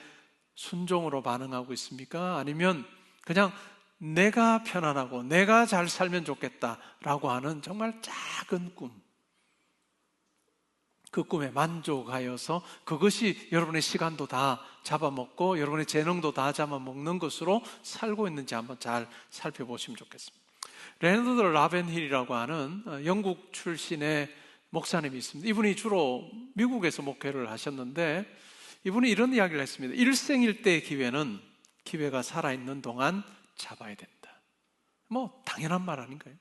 [SPEAKER 3] 순종으로 반응하고 있습니까? 아니면 그냥 내가 편안하고 내가 잘 살면 좋겠다라고 하는 정말 작은 꿈, 그 꿈에 만족하여서 그것이 여러분의 시간도 다 잡아먹고 여러분의 재능도 다 잡아먹는 것으로 살고 있는지 한번 잘 살펴보시면 좋겠습니다. 레너드 라벤힐이라고 하는 영국 출신의 목사님이 있습니다. 이분이 주로 미국에서 목회를 하셨는데 이분이 이런 이야기를 했습니다. 일생일대의 기회가 살아있는 동안 잡아야 된다. 당연한 말 아닌가요?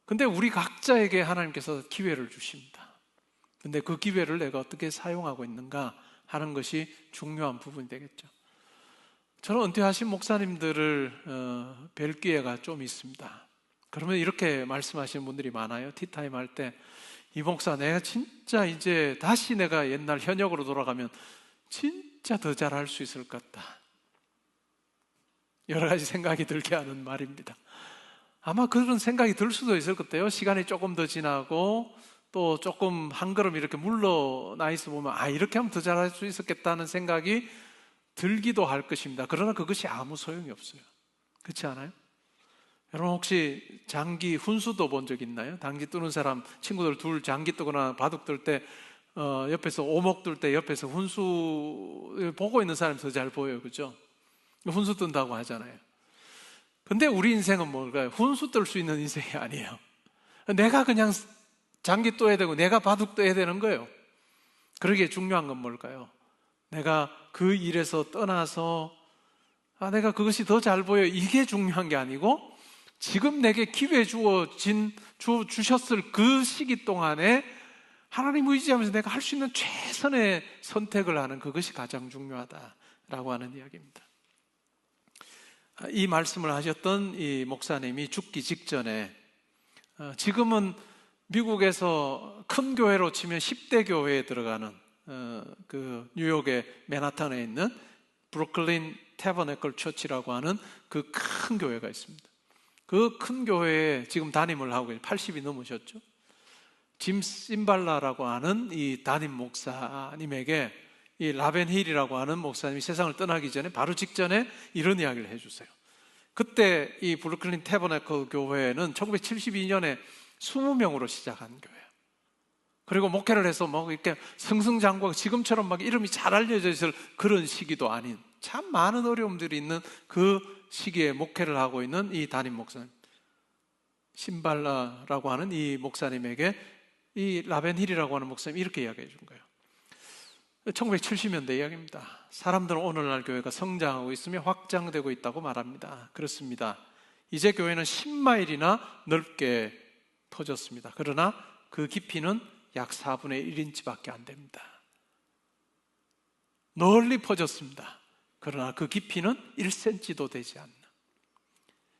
[SPEAKER 3] 근데 우리 각자에게 하나님께서 기회를 주십니다. 근데 그 기회를 내가 어떻게 사용하고 있는가 하는 것이 중요한 부분이 되겠죠. 저는 은퇴하신 목사님들을 뵐 기회가 좀 있습니다. 그러면 이렇게 말씀하시는 분들이 많아요. 티타임 할 때, 이 목사, 내가 진짜 이제 다시 내가 옛날 현역으로 돌아가면 진짜 더 잘할 수 있을 것 같다. 여러 가지 생각이 들게 하는 말입니다. 아마 그런 생각이 들 수도 있을 것 같아요. 시간이 조금 더 지나고 또 조금 한 걸음 이렇게 물러나 있어 보면 이렇게 하면 더 잘할 수 있었겠다는 생각이 들기도 할 것입니다. 그러나 그것이 아무 소용이 없어요. 그렇지 않아요? 여러분 혹시 장기 훈수도 본 적 있나요? 장기 뜨는 사람, 친구들 둘 장기 뜨거나 바둑 뜰 때 옆에서 오목 뜰 때 옆에서 훈수 보고 있는 사람이 더 잘 보여요. 그렇죠? 훈수 뜬다고 하잖아요. 근데 우리 인생은 뭘까요? 훈수 뜰 수 있는 인생이 아니에요. 내가 그냥 장기 떠야 되고 내가 바둑 떠야 되는 거예요. 그러기에 중요한 건 뭘까요? 내가 그 일에서 떠나서 내가 그것이 더 잘 보여, 이게 중요한 게 아니고 지금 내게 기회 주셨을 그 시기 동안에 하나님 의지하면서 내가 할 수 있는 최선의 선택을 하는 그것이 가장 중요하다라고 하는 이야기입니다. 이 말씀을 하셨던 이 목사님이 죽기 직전에 지금은 미국에서 큰 교회로 치면 10대 교회에 들어가는 그 뉴욕의 맨하탄에 있는 브루클린 태버네클 처치라고 하는 그 큰 교회가 있습니다. 그 큰 교회에 지금 담임을 하고 80이 넘으셨죠. 짐 심발라라고 하는 이 담임 목사님에게 이 라벤힐이라고 하는 목사님이 세상을 떠나기 전에 바로 직전에 이런 이야기를 해주세요. 그때 이 브루클린 태버네클 교회는 1972년에 20명으로 시작한 교회예요. 그리고 목회를 해서 뭐 이렇게 승승장구하고 지금처럼 막 이름이 잘 알려져 있을 그런 시기도 아닌 참 많은 어려움들이 있는 그 시기에 목회를 하고 있는 이 담임 목사님, 신발라라고 하는 이 목사님에게 이 라벤힐이라고 하는 목사님이 이렇게 이야기해 준 거예요. 1970년대 이야기입니다. 사람들은 오늘날 교회가 성장하고 있으며 확장되고 있다고 말합니다. 그렇습니다. 이제 교회는 10마일이나 넓게 퍼졌습니다. 그러나 그 깊이는 약 4분의 1인치밖에 안 됩니다. 널리 퍼졌습니다. 그러나 그 깊이는 1cm도 되지 않는,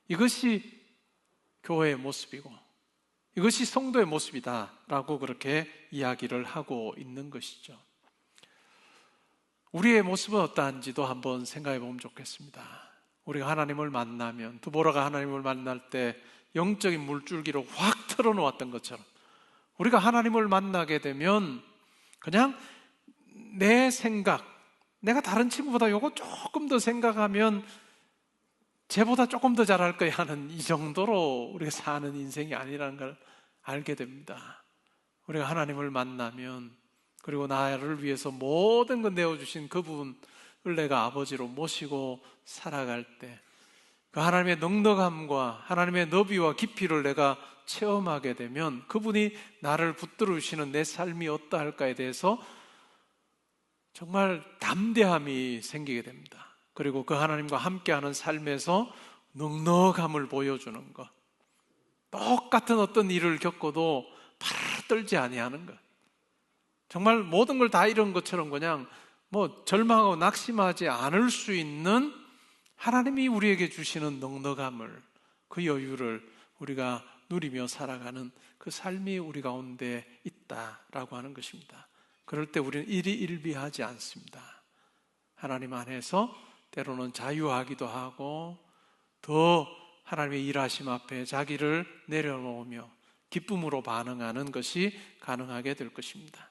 [SPEAKER 3] 이것이 교회의 모습이고 이것이 성도의 모습이다라고 그렇게 이야기를 하고 있는 것이죠. 우리의 모습은 어떠한지도 한번 생각해 보면 좋겠습니다. 우리가 하나님을 만나면, 드보라가 하나님을 만날 때 영적인 물줄기로 확 틀어놓았던 것처럼 우리가 하나님을 만나게 되면 그냥 내 생각, 내가 다른 친구보다 요거 조금 더 생각하면 쟤보다 조금 더 잘할 거야 하는 이 정도로 우리가 사는 인생이 아니라는 걸 알게 됩니다. 우리가 하나님을 만나면, 그리고 나를 위해서 모든 걸 내어주신 그분을 내가 아버지로 모시고 살아갈 때 그 하나님의 넉넉함과 하나님의 너비와 깊이를 내가 체험하게 되면 그분이 나를 붙들으시는 내 삶이 어떠할까에 대해서 정말 담대함이 생기게 됩니다. 그리고 그 하나님과 함께하는 삶에서 넉넉함을 보여주는 것, 똑같은 어떤 일을 겪어도 팔 떨지 아니하는 것, 정말 모든 걸 다 잃은 것처럼 그냥 뭐 절망하고 낙심하지 않을 수 있는 하나님이 우리에게 주시는 넉넉함을, 그 여유를 우리가 누리며 살아가는 그 삶이 우리 가운데 있다라고 하는 것입니다. 그럴 때 우리는 일희일비하지 않습니다. 하나님 안에서 때로는 자유하기도 하고 더 하나님의 일하심 앞에 자기를 내려놓으며 기쁨으로 반응하는 것이 가능하게 될 것입니다.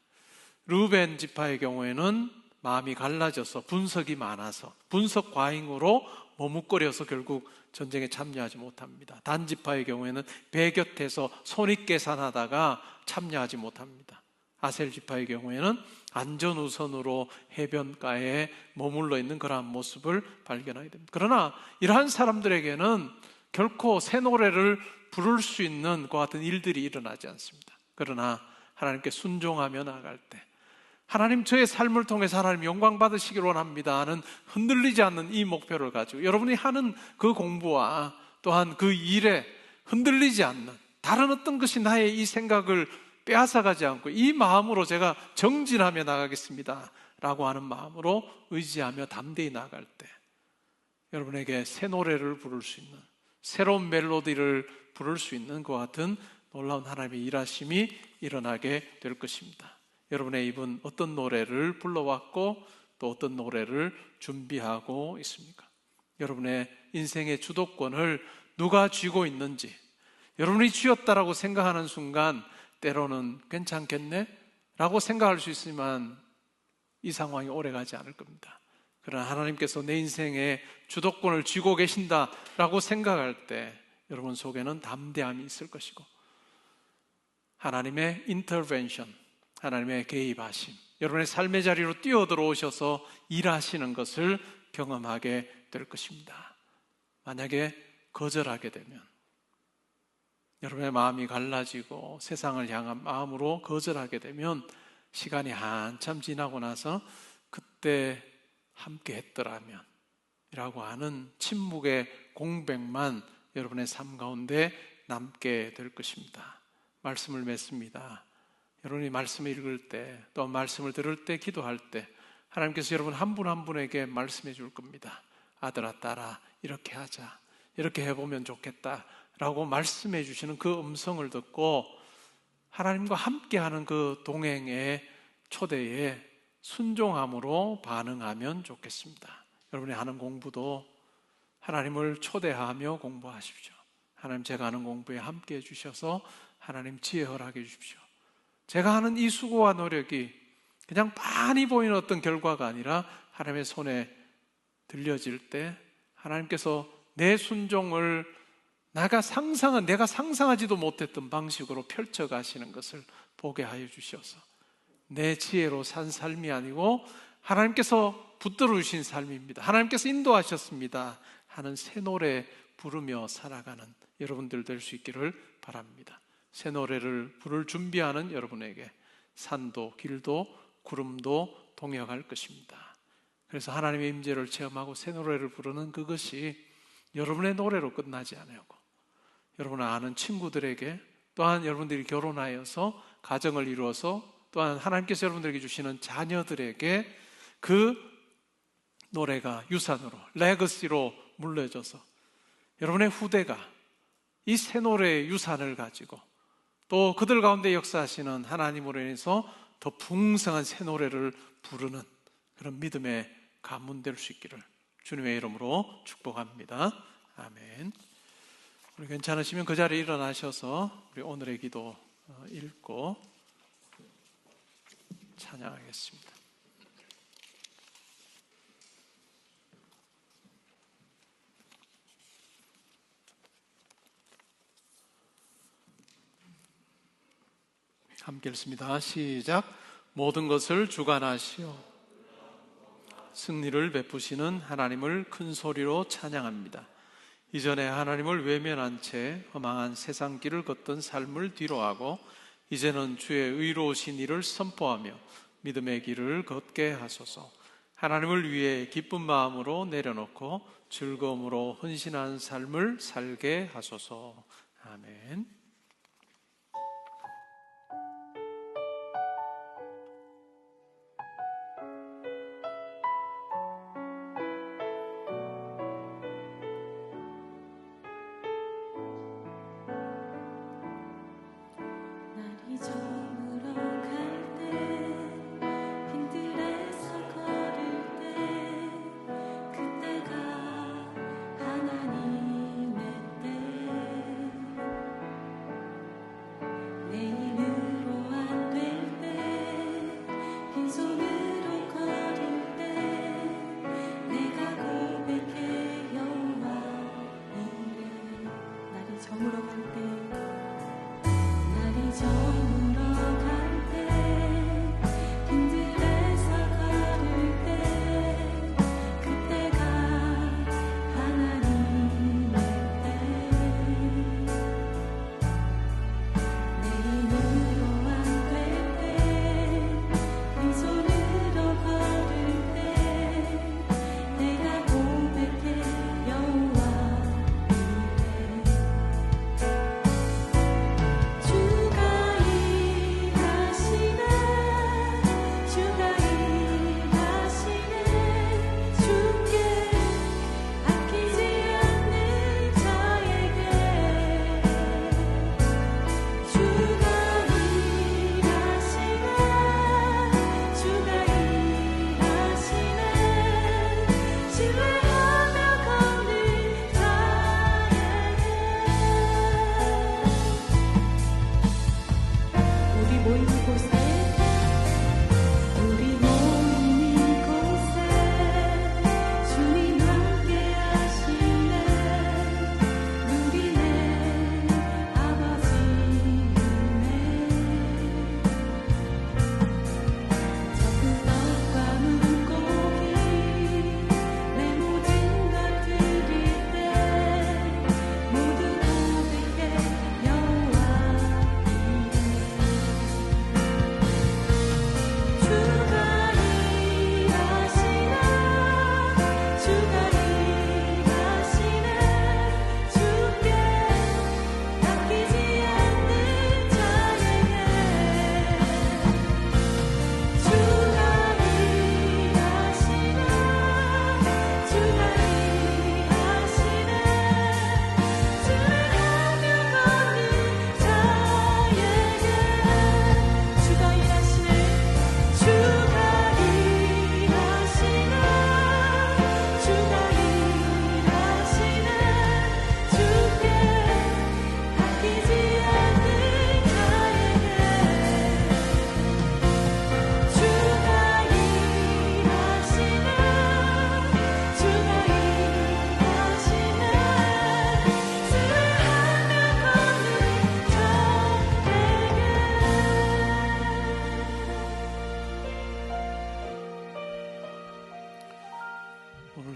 [SPEAKER 3] 르우벤 지파의 경우에는 마음이 갈라져서 분석이 많아서 분석 과잉으로 머뭇거려서 결국 전쟁에 참여하지 못합니다. 단 지파의 경우에는 배 곁에서 손익계산하다가 참여하지 못합니다. 아셀 지파의 경우에는 안전우선으로 해변가에 머물러 있는 그러한 모습을 발견하게 됩니다. 그러나 이러한 사람들에게는 결코 새 노래를 부를 수 있는 그 같은 일들이 일어나지 않습니다. 그러나 하나님께 순종하며 나아갈 때, 하나님 저의 삶을 통해서 하나님 영광 받으시기를 원합니다 하는 흔들리지 않는 이 목표를 가지고 여러분이 하는 그 공부와 또한 그 일에 흔들리지 않는, 다른 어떤 것이 나의 이 생각을 빼앗아가지 않고 이 마음으로 제가 정진하며 나가겠습니다 라고 하는 마음으로 의지하며 담대히 나아갈 때 여러분에게 새 노래를 부를 수 있는, 새로운 멜로디를 부를 수 있는 그 같은 놀라운 하나님의 일하심이 일어나게 될 것입니다. 여러분의 입은 어떤 노래를 불러왔고 또 어떤 노래를 준비하고 있습니까? 여러분의 인생의 주도권을 누가 쥐고 있는지, 여러분이 쥐었다라고 생각하는 순간 때로는 괜찮겠네? 라고 생각할 수 있지만 이 상황이 오래가지 않을 겁니다. 그러나 하나님께서 내 인생의 주도권을 쥐고 계신다라고 생각할 때 여러분 속에는 담대함이 있을 것이고 하나님의 인터벤션, 하나님의 개입하심, 여러분의 삶의 자리로 뛰어들어오셔서 일하시는 것을 경험하게 될 것입니다. 만약에 거절하게 되면, 여러분의 마음이 갈라지고 세상을 향한 마음으로 거절하게 되면 시간이 한참 지나고 나서 그때 함께 했더라면 이라고 하는 침묵의 공백만 여러분의 삶 가운데 남게 될 것입니다. 말씀을 맺습니다. 여러분이 말씀을 읽을 때, 또 말씀을 들을 때, 기도할 때 하나님께서 여러분 한 분 한 분에게 말씀해 줄 겁니다. 아들아, 딸아, 이렇게 하자, 이렇게 해보면 좋겠다 라고 말씀해 주시는 그 음성을 듣고 하나님과 함께하는 그 동행의 초대에 순종함으로 반응하면 좋겠습니다. 여러분이 하는 공부도 하나님을 초대하며 공부하십시오. 하나님, 제가 하는 공부에 함께해 주셔서 하나님 지혜 허락해 주십시오. 제가 하는 이 수고와 노력이 그냥 빤히 보이는 어떤 결과가 아니라 하나님의 손에 들려질 때 하나님께서 내 순종을 내가 상상하지도 못했던 방식으로 펼쳐가시는 것을 보게 하여 주셔서 내 지혜로 산 삶이 아니고 하나님께서 붙들어 주신 삶입니다, 하나님께서 인도하셨습니다 하는 새 노래 부르며 살아가는 여러분들 될 수 있기를 바랍니다. 새 노래를 부를 준비하는 여러분에게 산도 길도 구름도 동역할 것입니다. 그래서 하나님의 임재를 체험하고 새 노래를 부르는 그것이 여러분의 노래로 끝나지 않고 여러분 아는 친구들에게, 또한 여러분들이 결혼하여서 가정을 이루어서 또한 하나님께서 여러분들에게 주시는 자녀들에게 그 노래가 유산으로, 레거시로 물려져서 여러분의 후대가 이 새 노래의 유산을 가지고 또 그들 가운데 역사하시는 하나님으로 인해서 더 풍성한 새 노래를 부르는 그런 믿음의 가문 될 수 있기를 주님의 이름으로 축복합니다. 아멘. 우리 괜찮으시면 그 자리에 일어나셔서 우리 오늘의 기도 읽고 찬양하겠습니다. 함께 읽습니다. 시작. 모든 것을 주관하시오 승리를 베푸시는 하나님을 큰 소리로 찬양합니다. 이전에 하나님을 외면한 채 허망한 세상 길을 걷던 삶을 뒤로하고 이제는 주의 의로우신 일을 선포하며 믿음의 길을 걷게 하소서. 하나님을 위해 기쁜 마음으로 내려놓고 즐거움으로 헌신한 삶을 살게 하소서. 아멘.
[SPEAKER 5] 내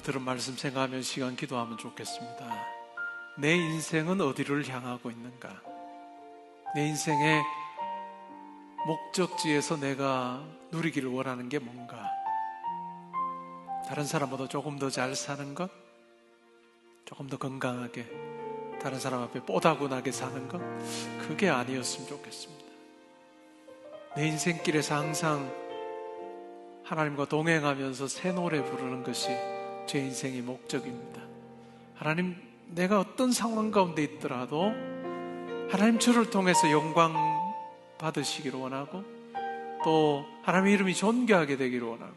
[SPEAKER 3] 들은 말씀 생각하면 시간 기도하면 좋겠습니다. 내 인생은 어디를 향하고 있는가? 내 인생의 목적지에서 내가 누리기를 원하는 게 뭔가? 다른 사람보다 조금 더 잘 사는 것? 조금 더 건강하게 다른 사람 앞에 뽀다구나게 사는 것? 그게 아니었으면 좋겠습니다. 내 인생길에서 항상 하나님과 동행하면서 새 노래 부르는 것이 제 인생의 목적입니다. 하나님, 내가 어떤 상황 가운데 있더라도 하나님 저를 통해서 영광 받으시기를 원하고, 또 하나님의 이름이 존귀하게 되기를 원하고,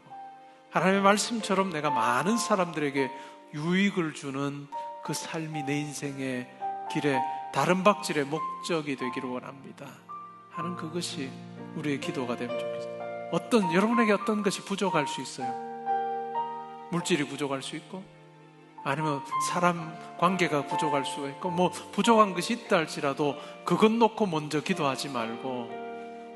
[SPEAKER 3] 하나님의 말씀처럼 내가 많은 사람들에게 유익을 주는 그 삶이 내 인생의 길에 다른 박질의 목적이 되기를 원합니다 하는 그것이 우리의 기도가 되면 좋겠습니다. 여러분에게 어떤 것이 부족할 수 있어요? 물질이 부족할 수 있고, 아니면 사람 관계가 부족할 수가 있고, 부족한 것이 있다 할지라도 그것 놓고 먼저 기도하지 말고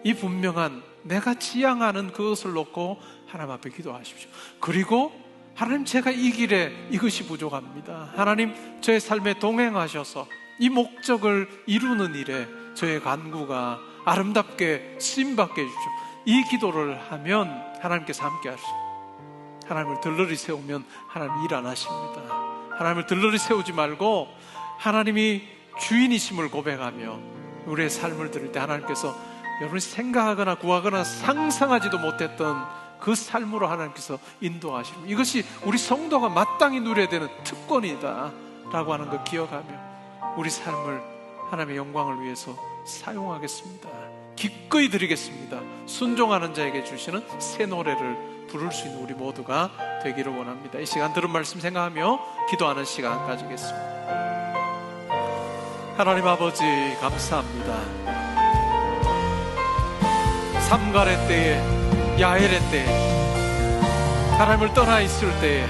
[SPEAKER 3] 이 분명한 내가 지향하는 그것을 놓고 하나님 앞에 기도하십시오. 그리고 하나님, 제가 이 길에 이것이 부족합니다. 하나님, 저의 삶에 동행하셔서 이 목적을 이루는 일에 저의 간구가 아름답게 쓰임받게 해주십시오. 이 기도를 하면 하나님께서 함께 하십니다. 하나님을 들러리 세우면 하나님 일 안 하십니다. 하나님을 들러리 세우지 말고 하나님이 주인이심을 고백하며 우리의 삶을 들을 때 하나님께서 여러분이 생각하거나 구하거나 상상하지도 못했던 그 삶으로 하나님께서 인도하십니다. 이것이 우리 성도가 마땅히 누려야 되는 특권이다 라고 하는 걸 기억하며 우리 삶을 하나님의 영광을 위해서 사용하겠습니다. 기꺼이 드리겠습니다. 순종하는 자에게 주시는 새 노래를 부를 수 있는 우리 모두가 되기를 원합니다. 이 시간 들은 말씀 생각하며 기도하는 시간 가지겠습니다. 하나님 아버지, 감사합니다. 삼갈의 때에, 야엘의 때에, 하나님을 떠나 있을 때에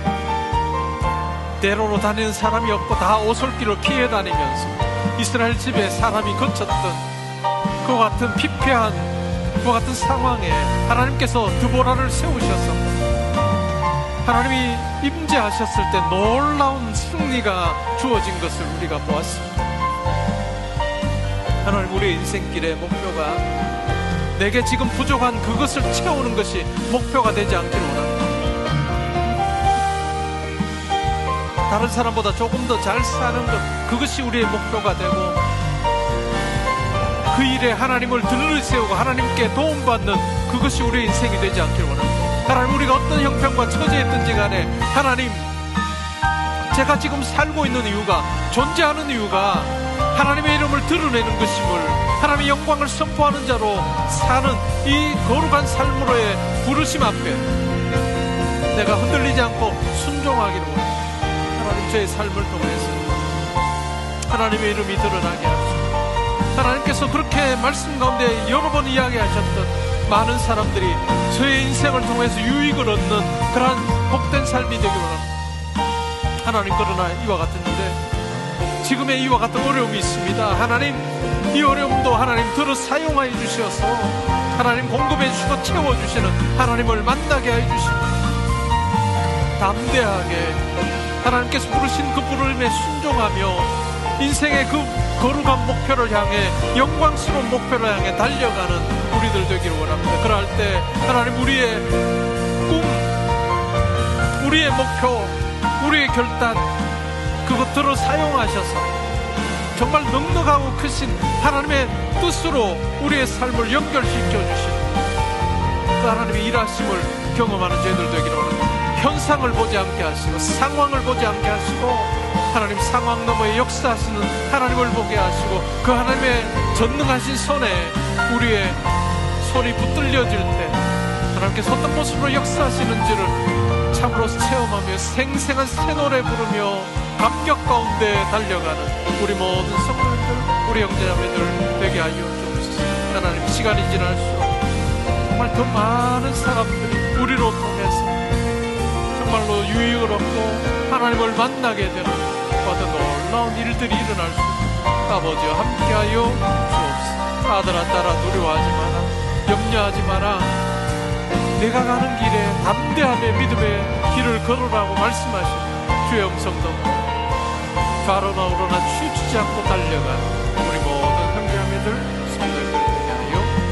[SPEAKER 3] 대로로 다니는 사람이 없고 다 오솔길로 피해 다니면서 이스라엘 집에 사람이 거쳤던 그와 같은 피폐한 그와 같은 상황에 하나님께서 드보라를 세우셔서 하나님이 임재하셨을 때 놀라운 승리가 주어진 것을 우리가 보았습니다. 하나님, 우리의 인생길의 목표가 내게 지금 부족한 그것을 채우는 것이 목표가 되지 않기를 원합니다. 다른 사람보다 조금 더 잘 사는 것, 그것이 우리의 목표가 되고 그 일에 하나님을 들러 세우고 하나님께 도움받는 그것이 우리의 인생이 되지 않기를 원합니다. 하나님, 우리가 어떤 형편과 처지에 있든지 간에 하나님, 제가 지금 살고 있는 이유가, 존재하는 이유가 하나님의 이름을 드러내는 것임을, 하나님의 영광을 선포하는 자로 사는 이 거룩한 삶으로의 부르심 앞에 내가 흔들리지 않고 순종하기를 원합니다. 하나님, 저의 삶을 통해서 하나님의 이름이 드러나게 하시옵소서. 하나님께서 그렇게 말씀 가운데 여러 번 이야기하셨던 많은 사람들이 저의 인생을 통해서 유익을 얻는 그러한 복된 삶이 되기를 원합니다. 하나님, 그러나 이와 같은 일에 지금의 이와 같은 어려움이 있습니다. 하나님, 이 어려움도 하나님 들어 사용하여 주셔서 하나님 공급해 주시고 채워주시는 하나님을 만나게 해 주시고 담대하게 하나님께서 부르신 그 부름에 순종하며 인생의 그 거룩한 목표를 향해, 영광스러운 목표를 향해 달려가는 우리들 되기를 원합니다. 그럴 때 하나님, 우리의 꿈, 우리의 목표, 우리의 결단, 그것들을 사용하셔서 정말 넉넉하고 크신 하나님의 뜻으로 우리의 삶을 연결시켜 주시는 그 하나님의 일하심을 경험하는 저희들 되기를 원합니다. 현상을 보지 않게 하시고 상황을 보지 않게 하시고 하나님, 상황 너머에 역사하시는 하나님을 보게 하시고 그 하나님의 전능하신 손에 우리의 손이 붙들려질 때 하나님께서 어떤 모습으로 역사하시는지를 참으로 체험하며 생생한 새 노래 부르며 감격 가운데 달려가는 우리 모든 성도님들, 우리 형제자매들 되게 하여 주옵소서. 하나님, 시간이 지날수록 정말 더 많은 사람들이 우리로 통해서 정말로 유익을 얻고 하나님을 만나게 되는 어떤 놀라운 일들이 일어날 수 있습니다. 아버지와 함께하여 주옵소서. 아들아, 딸아, 두려워하지 마라, 염려하지 마라. 내가 가는 길에 담대함의 믿음의 길을 걸으라고 말씀하십니다. 주의 음성 듣고 좌로나 우로나 치우치지 않고 달려간 우리 모든 형제자매들 손들고 되게 하여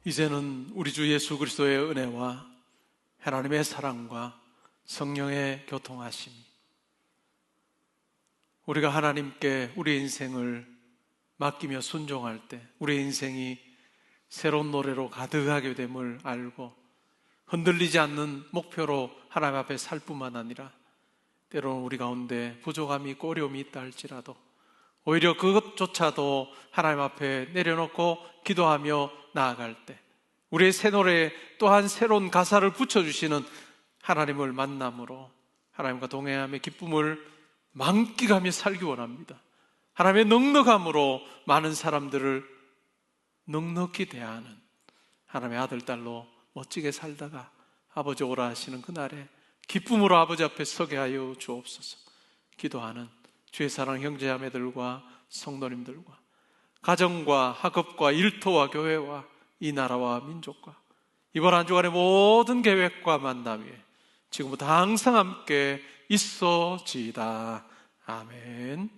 [SPEAKER 3] 이제는 우리 주 예수 그리스도의 은혜와 하나님의 사랑과 성령의 교통하심이 우리가 하나님께 우리 인생을 맡기며 순종할 때 우리 인생이 새로운 노래로 가득하게 됨을 알고 흔들리지 않는 목표로 하나님 앞에 살 뿐만 아니라 때로는 우리 가운데 부족함이 있고 어려움이 있다 할지라도 오히려 그것조차도 하나님 앞에 내려놓고 기도하며 나아갈 때 우리의 새 노래에 또한 새로운 가사를 붙여주시는 하나님을 만남으로 하나님과 동행함의 기쁨을 만끽하며 살기 원합니다. 하나님의 넉넉함으로 많은 사람들을 넉넉히 대하는 하나님의 아들, 딸로 멋지게 살다가 아버지 오라 하시는 그날에 기쁨으로 아버지 앞에 서게 하여 주옵소서. 기도하는 주의 사랑 형제자매들과 성도님들과 가정과 학업과 일터와 교회와 이 나라와 민족과 이번 한 주간의 모든 계획과 만남 위에 지금부터 항상 함께 있어지이다. 아멘.